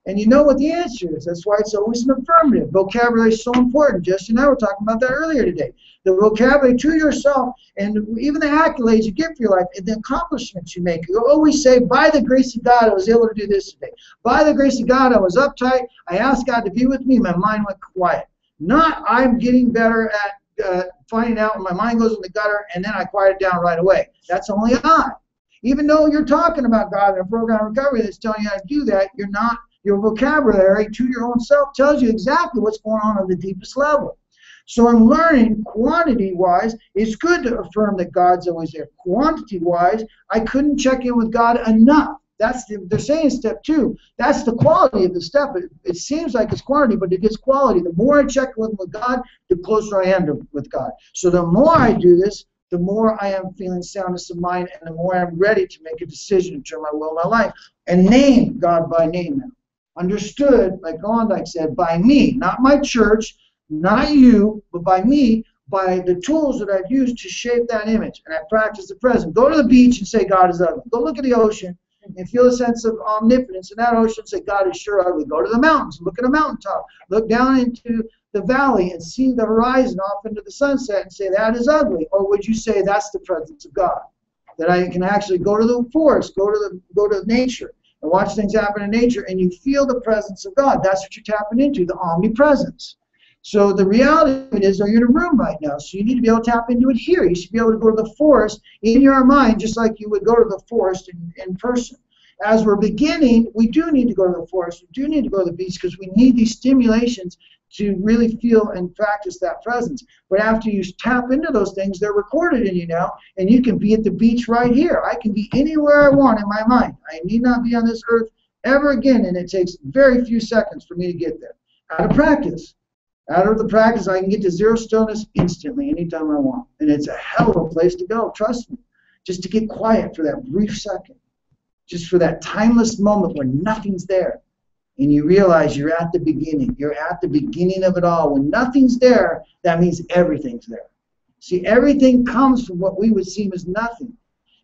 And you know what the answer is. That's why it's always an affirmative. Vocabulary is so important. Jess and I were talking about that earlier today. The vocabulary to yourself and even the accolades you get for your life and the accomplishments you make. You always say, by the grace of God, I was able to do this today. By the grace of God, I was uptight. I asked God to be with me. My mind went quiet. Not I'm getting better at finding out when my mind goes in the gutter and then I quiet it down right away. That's only I. Even though you're talking about God in a program of recovery that's telling you how to do that, you're not. Your vocabulary to your own self tells you exactly what's going on the deepest level. So I'm learning quantity-wise, it's good to affirm that God's always there. Quantity-wise, I couldn't check in with God enough. They're saying step 2. That's the quality of the step. It seems like it's quantity, but it is quality. The more I check with God, the closer I am with God. So the more I do this, the more I am feeling soundness of mind, and the more I'm ready to make a decision to turn my will and my life and name God by name now. Understood, like Gondike said, by me, not my church, not you, but by me, by the tools that I've used to shape that image. And I practice the present. Go to the beach and say God is ugly. Go look at the ocean and feel a sense of omnipotence in that ocean and say God is sure ugly. Go to the mountains, look at a mountaintop. Look down into the valley and see the horizon off into the sunset and say that is ugly. Or would you say that's the presence of God? That I can actually go to the forest, go to nature, and watch things happen in nature, and you feel the presence of God. That's what you're tapping into, the omnipresence. So the reality of it is, you're in a room right now, so you need to be able to tap into it here. You should be able to go to the forest in your mind, just like you would go to the forest in person. As we're beginning, we do need to go to the forest. We do need to go to the beach because we need these stimulations to really feel and practice that presence. But after you tap into those things, they're recorded in you now, and you can be at the beach right here. I can be anywhere I want in my mind. I need not be on this earth ever again, and it takes very few seconds for me to get there. Out of practice. Out of the practice, I can get to zero stillness instantly, anytime I want. And it's a hell of a place to go, trust me. Just to get quiet for that brief second. Just for that timeless moment where nothing's there. And you realize you're at the beginning. You're at the beginning of it all. When nothing's there, that means everything's there. See, everything comes from what we would seem as nothing.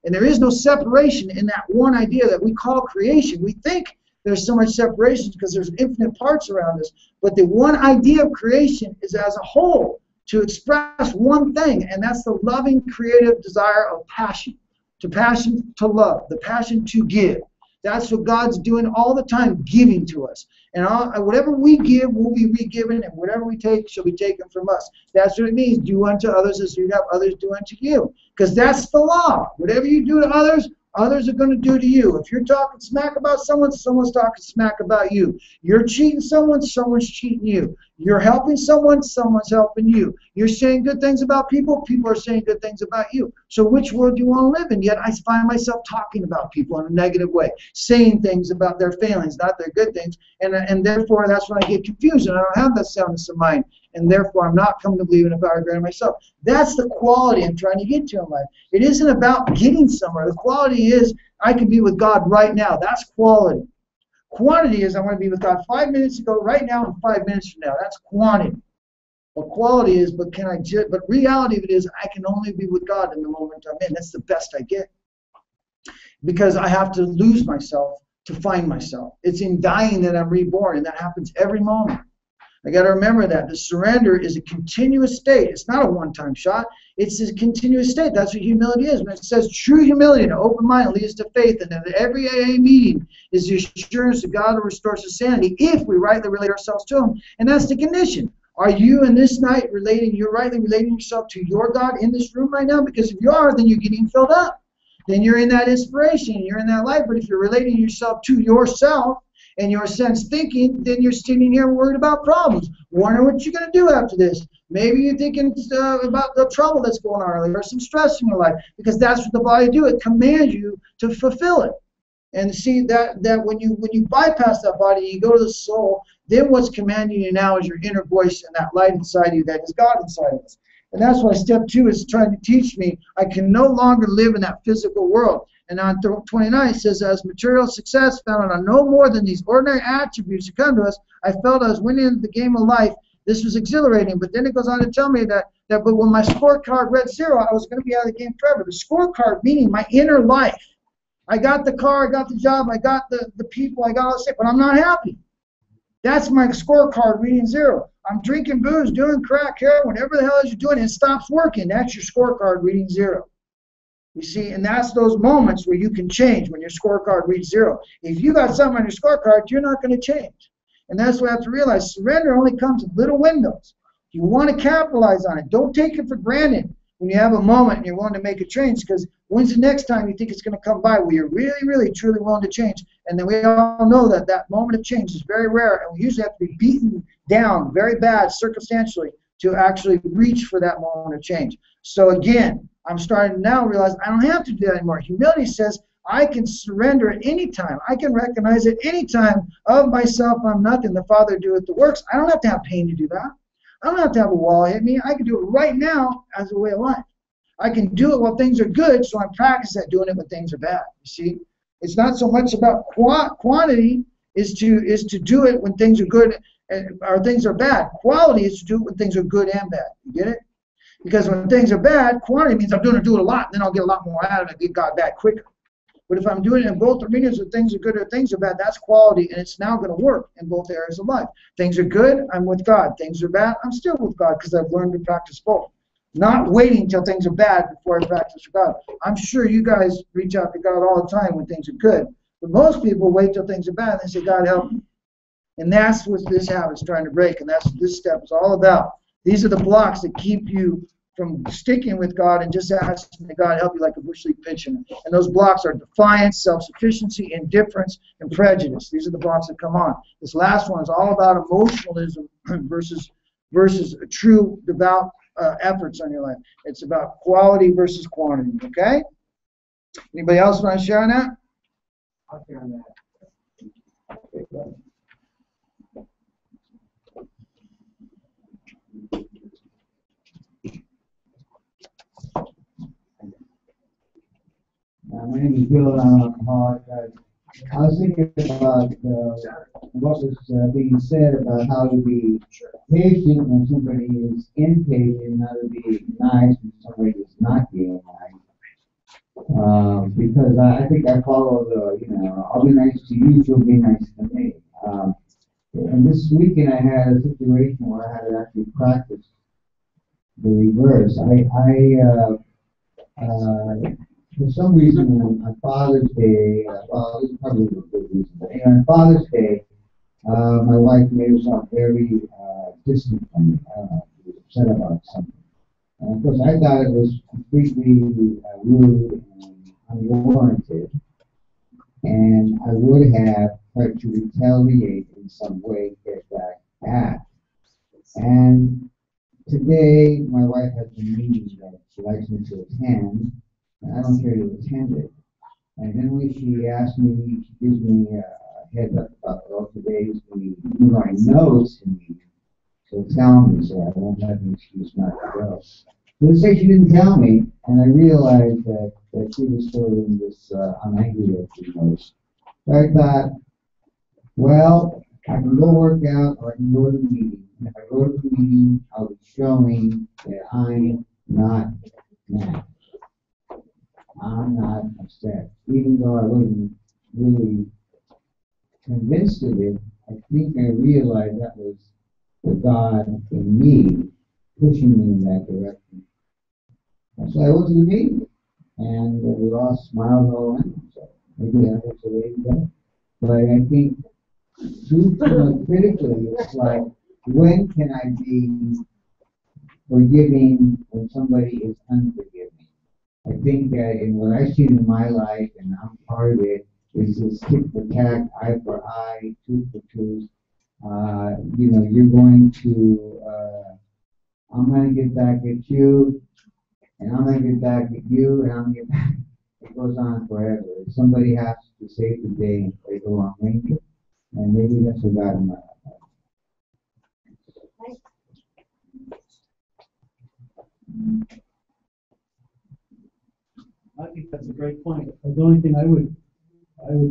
And there is no separation in that one idea that we call creation. We think there's so much separation because there's infinite parts around us. But the one idea of creation is as a whole to express one thing, and that's the loving, creative desire of passion. Passion to love, the passion to give. That's what God's doing all the time, giving to us. And whatever we give will be re-given, and whatever we take shall be taken from us. That's what it means, do unto others as you'd have others do unto you. Because that's the law. Whatever you do to others, others are going to do to you. If you're talking smack about someone, someone's talking smack about you. You're cheating someone, someone's cheating you. You're helping someone, someone's helping you. You're saying good things about people, people are saying good things about you. So which world do you want to live in? Yet I find myself talking about people in a negative way, saying things about their failings, not their good things, and therefore that's when I get confused, and I don't have that soundness of mind, and therefore I'm not coming to believe in a power greater than myself. That's the quality I'm trying to get to in life. It isn't about getting somewhere. The quality is I can be with God right now. That's quality. Quantity is I want to be with God 5 minutes ago, right now, and 5 minutes from now. That's quantity. But quality is, but reality of it is I can only be with God in the moment I'm in. That's the best I get. Because I have to lose myself to find myself. It's in dying that I'm reborn, and that happens every moment. I got to remember that. The surrender is a continuous state. It's not a one-time shot. It's a continuous state. That's what humility is. When it says true humility and an open mind leads to faith, and that every AA meeting is the assurance that God will restore us to sanity if we rightly relate ourselves to Him. And that's the condition. Are you in this night you're rightly relating yourself to your God in this room right now? Because if you are, then you're getting filled up. Then you're in that inspiration. You're in that light. But if you're relating yourself to yourself, and your sense thinking, then you're sitting here worried about problems. Wondering what you're going to do after this. Maybe you're thinking about the trouble that's going on or some stress in your life, because that's what the body do. It commands you to fulfill it. And see that when you bypass that body, you go to the soul, then what's commanding you now is your inner voice and that light inside you that is God inside of us. And that's why step 2 is trying to teach me I can no longer live in that physical world. And on 29 it says, as material success founded on no more than these ordinary attributes that come to us, I felt I was winning in the game of life. This was exhilarating. But then it goes on to tell me that but when my scorecard read 0, I was going to be out of the game forever. The scorecard meaning my inner life. I got the car, I got the job, I got the people, I got all this stuff, but I'm not happy. That's my scorecard reading 0. I'm drinking booze, doing crack, heroin, whatever the hell is you're doing, it stops working. That's your scorecard reading 0. You see, and that's those moments where you can change when your scorecard reads 0. If you got something on your scorecard, you're not going to change. And that's what I have to realize. Surrender only comes in little windows. You want to capitalize on it. Don't take it for granted when you have a moment and you're willing to make a change, because when's the next time you think it's going to come by where you're really, really, truly willing to change? And then we all know that that moment of change is very rare, and we usually have to be beaten down very bad circumstantially to actually reach for that moment of change. So again, I'm starting to now realize I don't have to do that anymore. Humility says I can surrender at any time. I can recognize at any time of myself I'm nothing. The Father doeth the works. I don't have to have pain to do that. I don't have to have a wall hit me. I can do it right now as a way of life. I can do it while things are good, so I'm practicing at doing it when things are bad. You see, it's not so much about quantity is to do it when things are good or things are bad. Quality is to do it when things are good and bad. You get it? Because when things are bad, quantity means I'm going to do it a lot, and then I'll get a lot more out of it, get God back quicker. But if I'm doing it in both arenas where things are good or things are bad, that's quality, and it's now going to work in both areas of life. Things are good, I'm with God. Things are bad, I'm still with God, because I've learned to practice both. Not waiting until things are bad before I practice for God. I'm sure you guys reach out to God all the time when things are good. But most people wait till things are bad and they say, God help me. And that's what this habit's trying to break. And that's what this step is all about. These are the blocks that keep you from sticking with God and just asking that God help you like a bush league pitcher. And those blocks are defiance, self-sufficiency, indifference, and prejudice. These are the blocks that come on. This last one is all about emotionalism versus true devout efforts on your life. It's about quality versus quantity. Okay? Anybody else want to share on that? I'll share on that. Okay, good. My name is Bill, and I'm an alcoholic. I was thinking about what was being said about how to be patient when somebody is impatient, and how to be nice when somebody is not being nice. Because I think I follow I'll be nice to you, you'll be nice to me. And this weekend I had a situation where I had to actually practice the reverse. For some reason on Father's Day, well, this is probably a good reason, but on Father's Day, my wife made herself very distant from me. She was upset about something. And of course, I thought it was completely rude and unwarranted. And I would have tried to retaliate in some way, get back at. And today, my wife has a meeting that she likes me to attend, and I don't care to attend it. And then when she asks me, she gives me a heads up about, well, today's meeting, even though I know it's a meeting, so tell me so I won't have an excuse not to go. Let's say she didn't tell me, and I realized that she was still in this I'm angry at you most. So I thought, well, I can go work out or I can go to the meeting. And if I go to the meeting, I'll be showing that I'm not mad. I'm not upset. Even though I wasn't really convinced of it, I think I realized that was the God in me pushing me in that direction. And so I went to the meeting, and we all smiled all around. So maybe that was the way to go. But I think, critically, it's like, when can I be forgiving when somebody is unforgiving? I think that in what I've seen in my life, and I'm part of it, is this tit for tat, eye for eye, tooth for tooth. You're going to, I'm going to get back at you, and I'm going to get back at you, and I'm going to get back. It goes on forever. Somebody has to save the day and play the long ranger, and maybe that's what God in my life. I think that's a great point. The only thing I would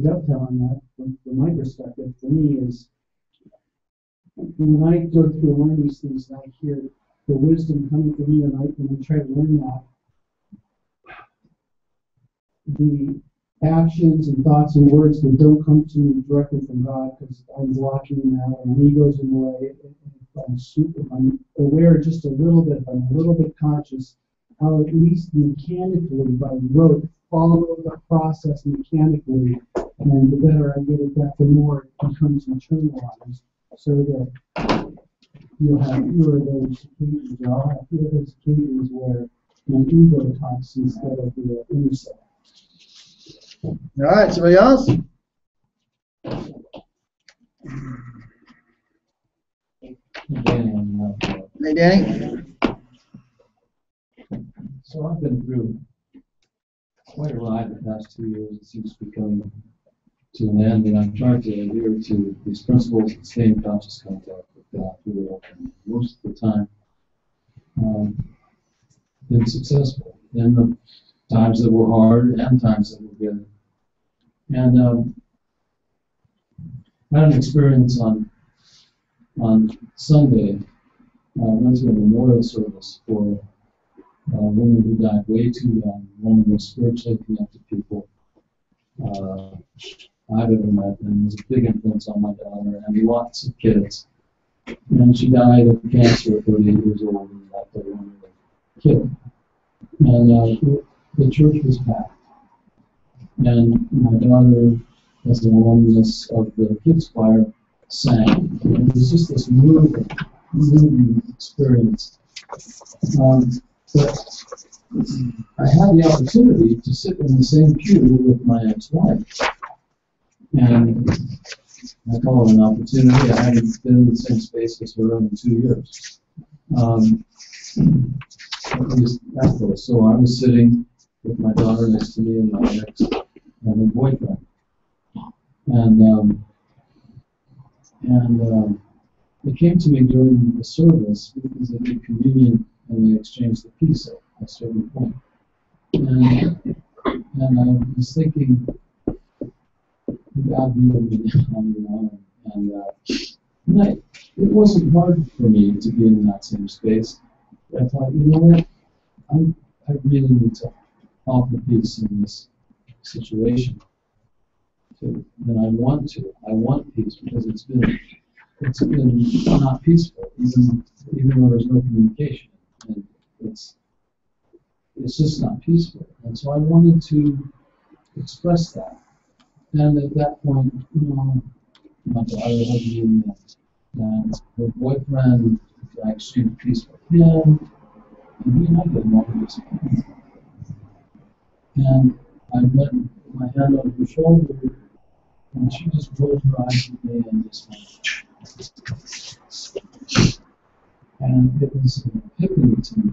dovetail on that from my perspective, for me, is when I go through and learn these things and I hear the wisdom coming from you, and I try to learn that, the actions and thoughts and words that don't come to me directly from God because I'm blocking that or my ego's in the way, if I'm aware just a little bit, if I'm a little bit conscious, I'll at least mechanically, by rote, follow the process mechanically, and the better I get at that, the more it becomes internalized, so that you'll have fewer of those occasions, or I'll have fewer of those occasions where my ego talks instead of the inner self. All right, somebody else? Hey, Danny? So I've been through quite a ride the past 2 years. It seems to be coming to an end, and I'm trying to adhere to these principles and stay in conscious contact with God through it. And most of the time, been successful in the times that were hard and times that were good. And I had an experience on Sunday. I went to a memorial service for a woman who died way too young, one of the most spiritually connected people I've ever met, and was a big influence on my daughter and lots of kids. And she died of cancer at 38 years old and left everyone with kid. And the church was packed. And my daughter, as an alumnus of the kids choir, sang. And it was just this moving experience. But I had the opportunity to sit in the same pew with my ex-wife. And I call it an opportunity. I haven't been in the same space as her in 2 years. At least that close. So I was sitting with my daughter next to me and my ex and her boyfriend. And it came to me during the service because they did communion and they exchanged the peace at a certain point. And I was thinking, God be with me now, you know, and it wasn't hard for me to be in that same space. But I thought, you know what, I really need to offer peace in this situation. And I want peace because it's been not peaceful, even though there's no communication, and it's just not peaceful. And so I wanted to express that. And at that point, you know, my daughter hugged me, and her boyfriend, I exchanged peace with him, and he and I didn't want to respond. And I went with my hand on her shoulder, and she just rolled her eyes at me and just went. And it was an epiphany to me.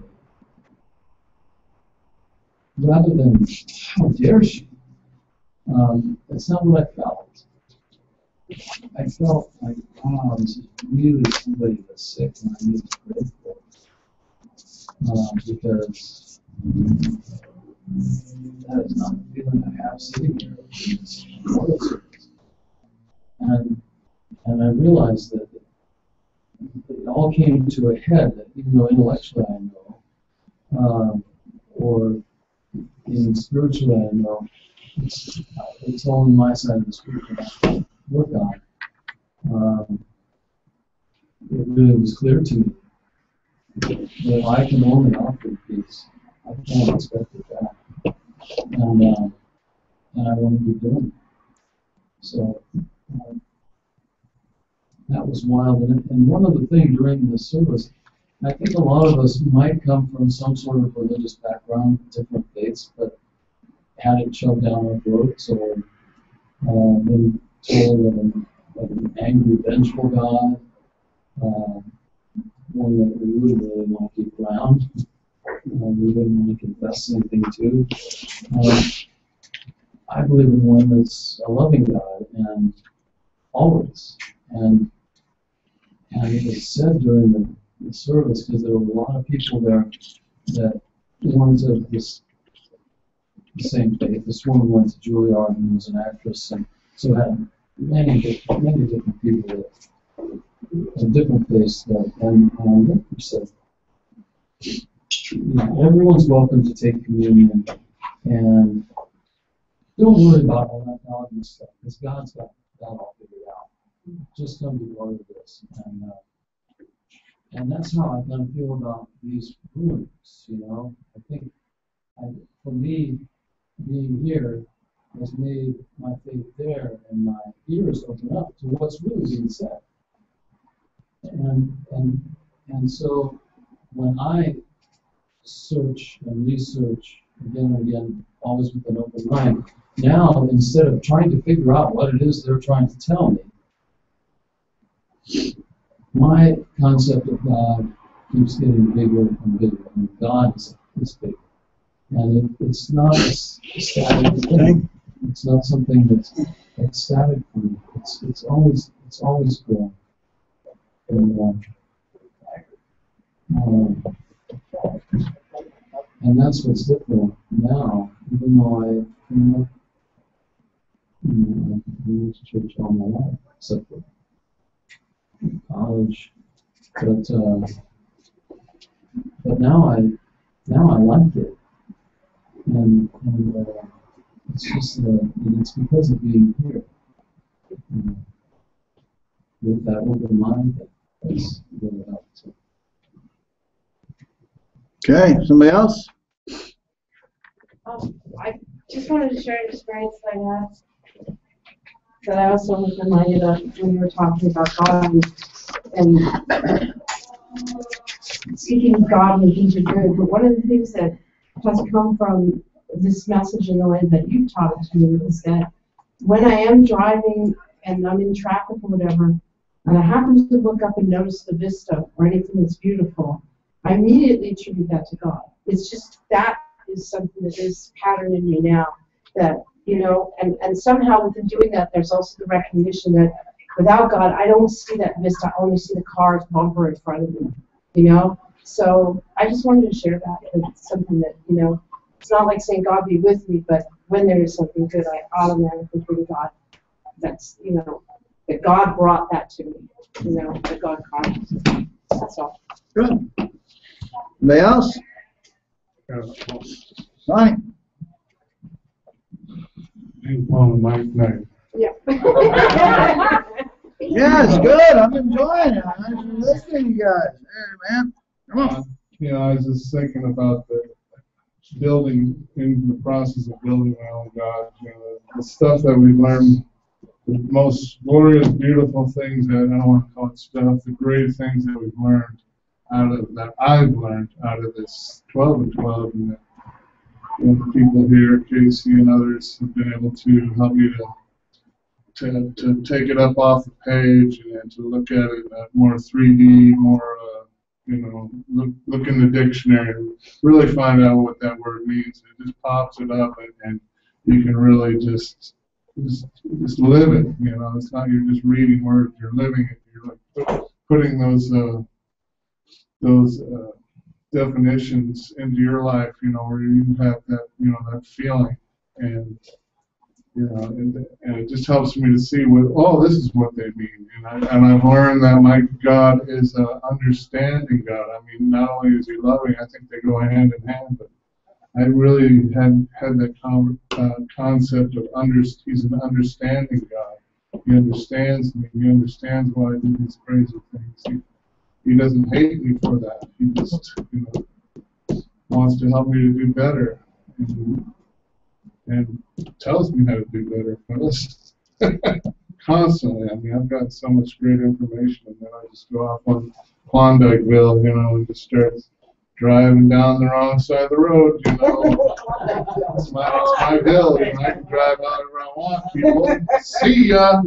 Rather than, how dare she? That's not what I felt. I felt like, wow, this is really somebody that's sick and I need to pray for. Because that is not the feeling I have sitting here in this memorial service. And I realized that it all came to a head, that even though intellectually I know, or even spiritually I know, it's all on my side of the street that I have to work on. It really was clear to me that I can only offer peace. I can't expect it back. And I want to keep doing it. So that was wild. And one other thing during the service, I think a lot of us might come from some sort of religious background, different faiths, but had it shoved down our throats or been told of an angry, vengeful God, one that we wouldn't really want to keep around. We wouldn't want to confess anything to. I believe in one that's a loving God and always. And it was said during the service, because there were a lot of people there that weren't of the same faith. This woman went to Juilliard and was an actress, and so had many different people that had different faiths. And I said, you know, everyone's welcome to take communion, and don't worry about all that dogma stuff, because God's got that all figured out. Just come be part of this, and that's how I kind of feel about these rooms. You know, I think for me, being here has made my faith there and my ears open up to what's really being said. And so when I search and research again and again, always with an open mind, now instead of trying to figure out what it is they're trying to tell me, my concept of God keeps getting bigger and bigger. And God is big. And it's not a static thing. It's not something that's static for me. It's always growing. And that's what's different now. Even though I went to church all my life, except for college. But now I like it, and it's just it's because of being here with that open mind that's really helped. Okay, somebody else? I just wanted to share an experience that I had that I also was reminded of when you were talking about God and seeking God when things are good. But one of the things that has come from this message in the way that you taught it to me is that when I am driving and I'm in traffic or whatever, and I happen to look up and notice the vista or anything that's beautiful, I immediately attribute that to God. It's just that is something that is patterned in me now. That, you know, and somehow within doing that, there's also the recognition that without God, I don't see that vista. I only see the car's bumper in front of me, you know? So I just wanted to share that. It's something that, you know, it's not like saying God be with me, but when there is something good, I automatically bring God. That's, you know, that God brought that to me, you know, that God caused. That's all. Good. Anybody else? Sonny? Ping pong Mike Knight. Yeah. Yeah, it's good. I'm enjoying it. I'm listening to you guys. Hey, man. Come on. You know, I was just thinking about the building, in the process of building my own God. You know, the stuff that we learn, the most glorious, beautiful things that, I don't want to call it stuff, the great things that we've learned that I've learned out of this 12 and 12, and that, you know, the people here, Casey and others, have been able to help me to take it up off the page and to look at it more 3D, more, you know, look in the dictionary and really find out what that word means. It just pops it up, and you can really just live it. You know, it's not you're just reading words, you're living it. You're like putting those definitions into your life. You know, where you have that, you know, that feeling, and you know, and it just helps me to see this is what they mean. And I've learned that my God is an understanding God. I mean, not only is He loving, I think they go hand in hand, but I really had that concept of He's an understanding God. He understands me. He understands why I do these crazy things. He doesn't hate me for that. He just, you know, wants to help me to do better. And tells me how to do better. Constantly. I mean, I've got so much great information, and then I just go off on Klondikeville, you know, and just start driving down the wrong side of the road, you know. It's my bill, you know. I can drive however I want, people. See ya!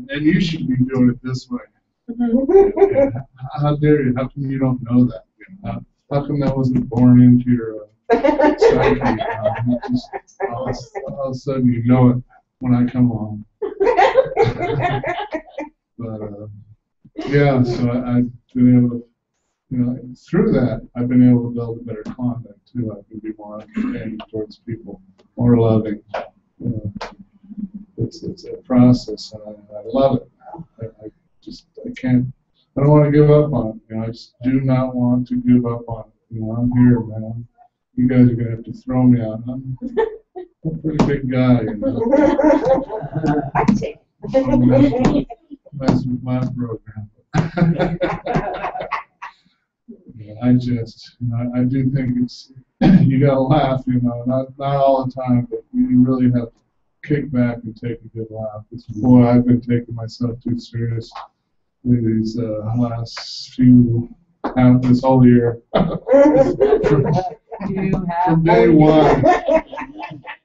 And you should be doing it this way. And how dare you? How come you don't know that? You know, how come that wasn't born into your psyche? All of a sudden you know it when I come along. But yeah, so I've been able to, you know, through that I've been able to build a better contact too. I can be more understanding towards people, more loving. You know, it's a process, and I love it. I don't want to give up on it. You know, I just do not want to give up on it. You know, I'm here, man. You guys are gonna have to throw me out. I'm a pretty big guy, you know. I take it. Mess with my program. Yeah, I just, you know, I do think it's, you gotta laugh, you know, not all the time, but you really have to kick back and take a good laugh. Boy, I've been taking myself too seriously these last this whole year. From day one.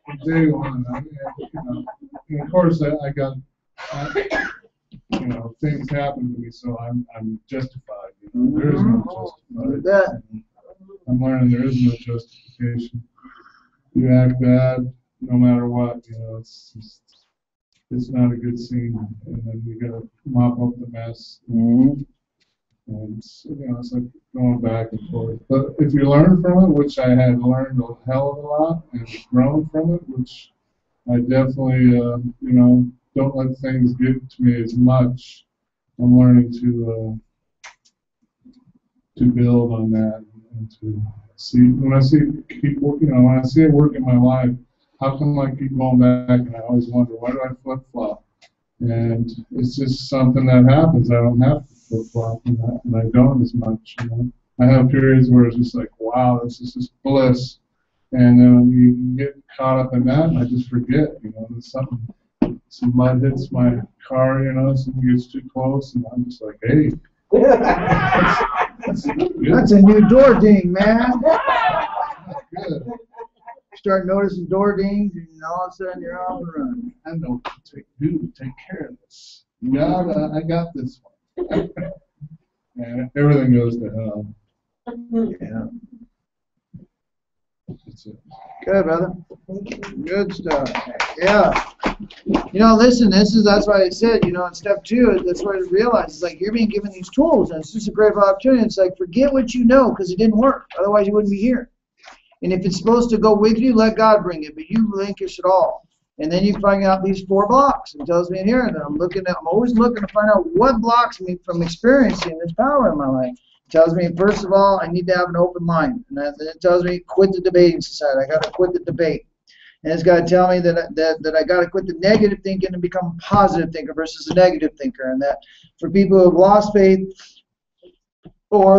From day one. I mean, you know, and of course, I got, you know, things happen to me, so I'm justified. You know? There is no justification. I'm learning there is no justification. You act bad, no matter what. You know, it's not a good scene, and then you gotta mop up the mess. And you know, it's like going back and forth. But if you learn from it, which I had learned a hell of a lot, and grown from it, which I definitely, you know, don't let things get to me as much. I'm learning to build on that and to see when I see people, you know, when I see it work in my life, how come I keep going back and I always wonder why do I flip flop? And it's just something that happens. I don't have to flip flop, and I don't as much, you know. I have periods where it's just like, wow, this is just bliss. And then you get caught up in that, and I just forget, that some mud hits my car, something gets too close, and I'm just like, hey. That's a new door ding, man. Good. Start noticing door dings, and all of a sudden you're off and running. I know what to do to take care of this. I got this one. And everything goes to hell. Yeah. That's it. Good, brother. Good stuff. Yeah. Listen, that's why I said, in step 2, that's what I realized. It's like you're being given these tools, and it's just a great opportunity. It's like, forget what you know, because it didn't work. Otherwise, you wouldn't be here. And if it's supposed to go with you, let God bring it, but you relinquish it all. And then you find out these 4 blocks. It tells me in here that I'm always looking to find out what blocks me from experiencing this power in my life. It tells me, first of all, I need to have an open mind. And then it tells me, quit the debating society. I got to quit the debate. And it's got to tell me that I got to quit the negative thinking and become a positive thinker versus a negative thinker. And that for people who have lost faith or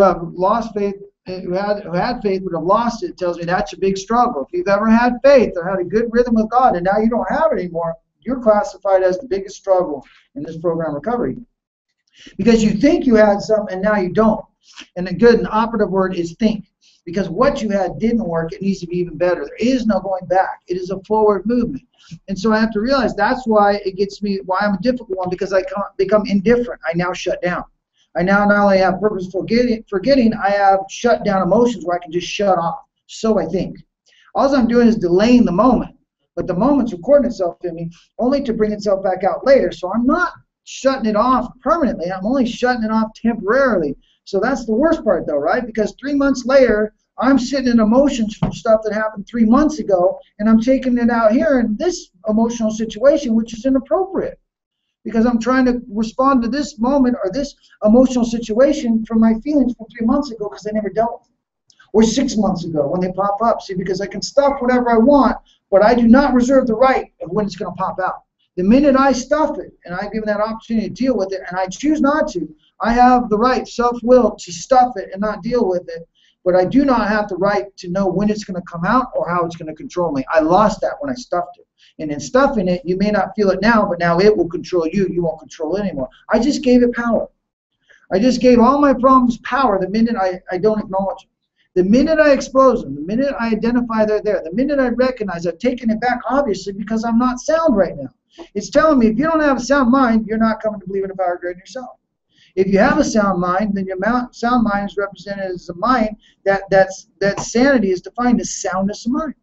who had faith but have lost it, tells me that's a big struggle. If you've ever had faith or had a good rhythm with God and now you don't have it anymore, you're classified as the biggest struggle in this program recovery. Because you think you had something and now you don't. And the good and operative word is think. Because what you had didn't work, it needs to be even better. There is no going back. It is a forward movement. And so I have to realize that's why it gets me, why I'm a difficult one, because I can't become indifferent. I now shut down. I now not only have purposeful forgetting, I have shut down emotions where I can just shut off. So I think. All I'm doing is delaying the moment. But the moment's recording itself in me only to bring itself back out later. So I'm not shutting it off permanently. I'm only shutting it off temporarily. So that's the worst part, though, right? Because 3 months later, I'm sitting in emotions from stuff that happened 3 months ago, and I'm taking it out here in this emotional situation, which is inappropriate. Because I'm trying to respond to this moment or this emotional situation from my feelings from 3 months ago because I never dealt with them. Or 6 months ago when they pop up. See, because I can stuff whatever I want, but I do not reserve the right of when it's going to pop out. The minute I stuff it, and I give that opportunity to deal with it, and I choose not to, I have the right, self-will, to stuff it and not deal with it. But I do not have the right to know when it's going to come out or how it's going to control me. I lost that when I stuffed it. And in stuffing it, you may not feel it now, but now it will control you. You won't control it anymore. I just gave it power. I just gave all my problems power the minute I don't acknowledge them. The minute I expose them, the minute I identify they're there, the minute I recognize I've taken it back, obviously, because I'm not sound right now. It's telling me if you don't have a sound mind, you're not coming to believe in a power greater than yourself. If you have a sound mind, then your sound mind is represented as a mind that sanity is defined as soundness of mind.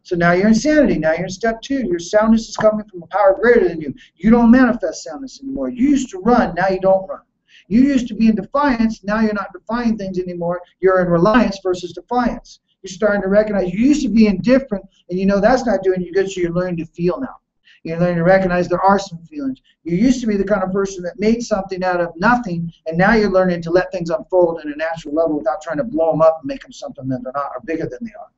So now you're in sanity. Now you're in step 2. Your soundness is coming from a power greater than you. You don't manifest soundness anymore. You used to run. Now you don't run. You used to be in defiance. Now you're not defying things anymore. You're in reliance versus defiance. You're starting to recognize you used to be indifferent, and you know that's not doing you good, so you're learning to feel now. You're learning to recognize there are some feelings. You used to be the kind of person that made something out of nothing, and now you're learning to let things unfold in a natural level without trying to blow them up and make them something that they're not or bigger than they are.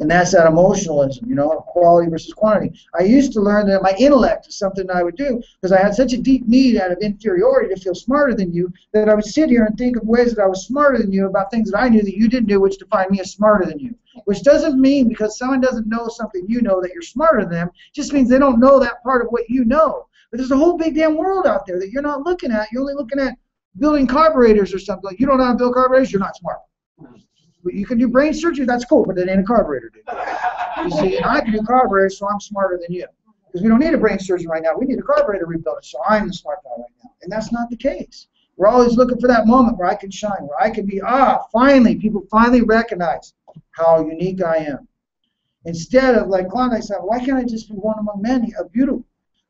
And that's that emotionalism, quality versus quantity. I used to learn that my intellect is something I would do because I had such a deep need out of inferiority to feel smarter than you that I would sit here and think of ways that I was smarter than you about things that I knew that you didn't do, which defined me as smarter than you. Which doesn't mean because someone doesn't know something you know that you're smarter than them. It just means they don't know that part of what you know. But there's a whole big damn world out there that you're not looking at. You're only looking at building carburetors or something. You don't know how to build carburetors, you're not smart. But you can do brain surgery, that's cool, but it ain't a carburetor, dude. You see, and I can do carburetors, so I'm smarter than you. Because we don't need a brain surgeon right now. We need a carburetor rebuilder, so I'm the smart guy right now. And that's not the case. We're always looking for that moment where I can shine, where I can be, finally, people finally recognize how unique I am. Instead of, like Klondike said, why can't I just be one among many, a beautiful?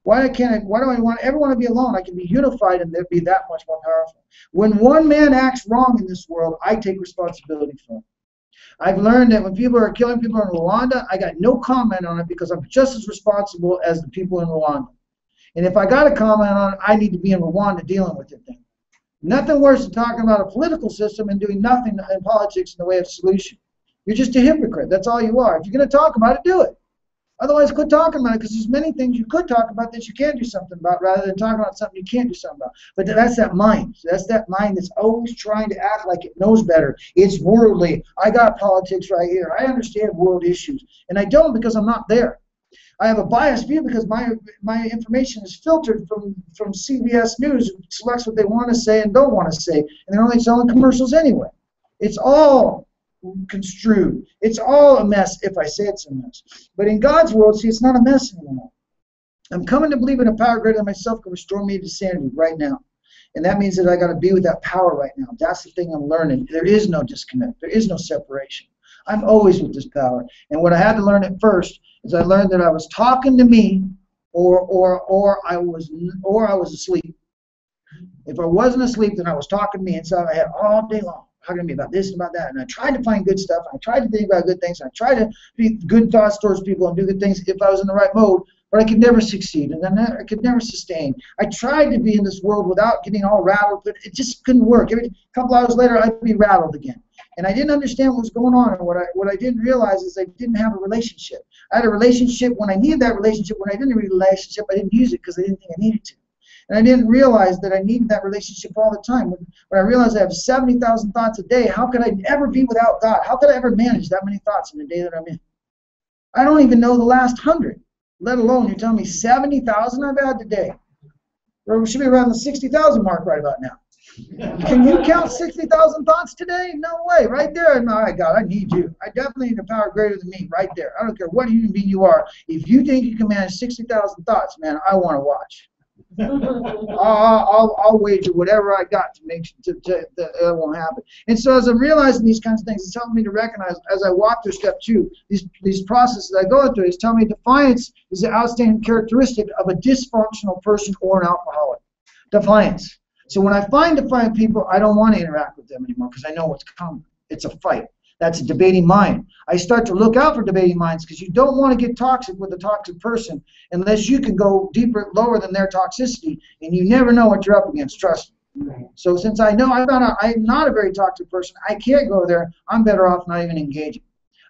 Why do I ever want to be alone? I can be unified and be that much more powerful. When one man acts wrong in this world, I take responsibility for it. I've learned that when people are killing people in Rwanda, I got no comment on it because I'm just as responsible as the people in Rwanda. And if I got a comment on it, I need to be in Rwanda dealing with it then. Nothing worse than talking about a political system and doing nothing in politics in the way of solution. You're just a hypocrite. That's all you are. If you're going to talk about it, do it. Otherwise, quit talking about it, because there's many things you could talk about that you can do something about, rather than talking about something you can't do something about. But that's that mind. That's that mind that's always trying to act like it knows better. It's worldly. I got politics right here. I understand world issues. And I don't, because I'm not there. I have a biased view because my information is filtered from CBS News, who selects what they want to say and don't want to say. And they're only selling commercials anyway. It's all construed. It's all a mess if I say it's a mess. But in God's world, see, it's not a mess anymore. I'm coming to believe in a power greater than myself can restore me to sanity right now. And that means that I got to be with that power right now. That's the thing I'm learning. There is no disconnect. There is no separation. I'm always with this power. And what I had to learn at first is I learned that I was talking to me or I was asleep. If I wasn't asleep, then I was talking to me inside my head all day long. Talking to me about this and about that, and I tried to find good stuff. I tried to think about good things. I tried to be good thoughts towards people and do good things if I was in the right mode, but I could never succeed, and then I could never sustain. I tried to be in this world without getting all rattled, but it just couldn't work. Every couple hours later, I'd be rattled again, and I didn't understand what was going on. And what I didn't realize is I didn't have a relationship. I had a relationship when I needed that relationship. When I didn't need a relationship, I didn't use it because I didn't think I needed to. And I didn't realize that I needed that relationship all the time. When I realized I have 70,000 thoughts a day, how could I ever be without God? How could I ever manage that many thoughts in the day that I'm in? I don't even know the last 100, let alone you're telling me 70,000 I've had today. Or we should be around the 60,000 mark right about now. Can you count 60,000 thoughts today? No way. Right there. No, all right, God, I need you. I definitely need a power greater than me right there. I don't care what human being you are. If you think you can manage 60,000 thoughts, man, I want to watch. I'll wager whatever I got to make sure that it won't happen. And so as I'm realizing these kinds of things, it's helping me to recognize as I walk through step 2, these processes I go through, it's telling me defiance is an outstanding characteristic of a dysfunctional person or an alcoholic. Defiance. So when I find defiant people, I don't want to interact with them anymore because I know what's coming. It's a fight. That's a debating mind. I start to look out for debating minds because you don't want to get toxic with a toxic person unless you can go deeper, lower than their toxicity, and you never know what you're up against, trust me. So since I know I found out I'm not a very toxic person, I can't go there, I'm better off not even engaging.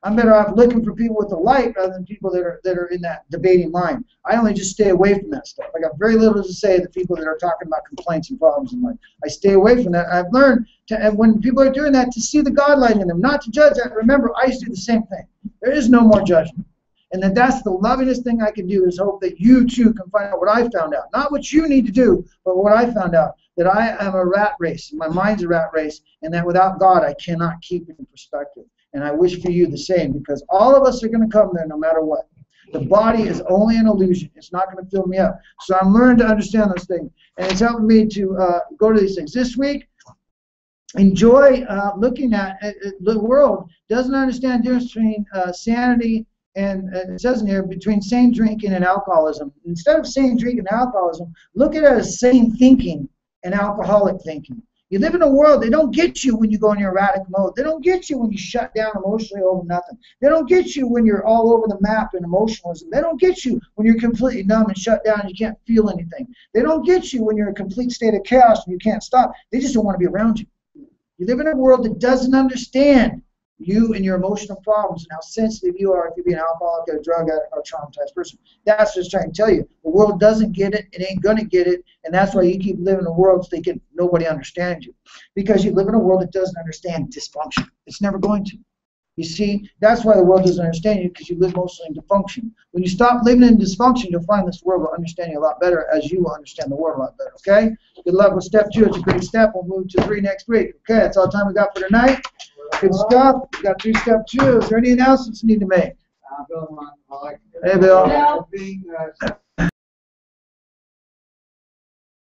I'm better off looking for people with the light rather than people that are in that debating mind. I only just stay away from that stuff. I got very little to say to people that are talking about complaints and problems in life. I stay away from that. I've learned to, and when people are doing that, to see the God light in them, not to judge that. Remember, I used to do the same thing. There is no more judgment. And then that's the lovingest thing I can do is hope that you too can find out what I found out. Not what you need to do, but what I found out. That I am a rat race. My mind's a rat race. And that without God, I cannot keep it in perspective. And I wish for you the same, because all of us are going to come there no matter what. The body is only an illusion. It's not going to fill me up. So I'm learning to understand those things. And it's helping me to go to these things. This week, enjoy looking at the world doesn't understand the difference between sanity and it says in here, between sane drinking and alcoholism. Instead of sane drinking and alcoholism, look at it as sane thinking and alcoholic thinking. You live in a world, they don't get you when you go in your erratic mode. They don't get you when you shut down emotionally over nothing. They don't get you when you're all over the map in emotionalism. They don't get you when you're completely numb and shut down and you can't feel anything. They don't get you when you're in a complete state of chaos and you can't stop. They just don't want to be around you. You live in a world that doesn't understand you and your emotional problems and how sensitive you are if you be an alcoholic, a drug addict, or a traumatized person. That's what it's trying to tell you. The world doesn't get it. It ain't going to get it. And that's why you keep living in a world thinking nobody understands you. Because you live in a world that doesn't understand dysfunction. It's never going to. You see, that's why the world doesn't understand you, because you live mostly in dysfunction. When you stop living in dysfunction, you'll find this world will understand you a lot better, as you will understand the world a lot better, okay? Good luck with step 2. It's a great step. We'll move to 3 next week. Okay, that's all the time we got for tonight. Good stuff. We got through step 2. Is there any announcements you need to make? Bill, I'd like to Hey, Bill. being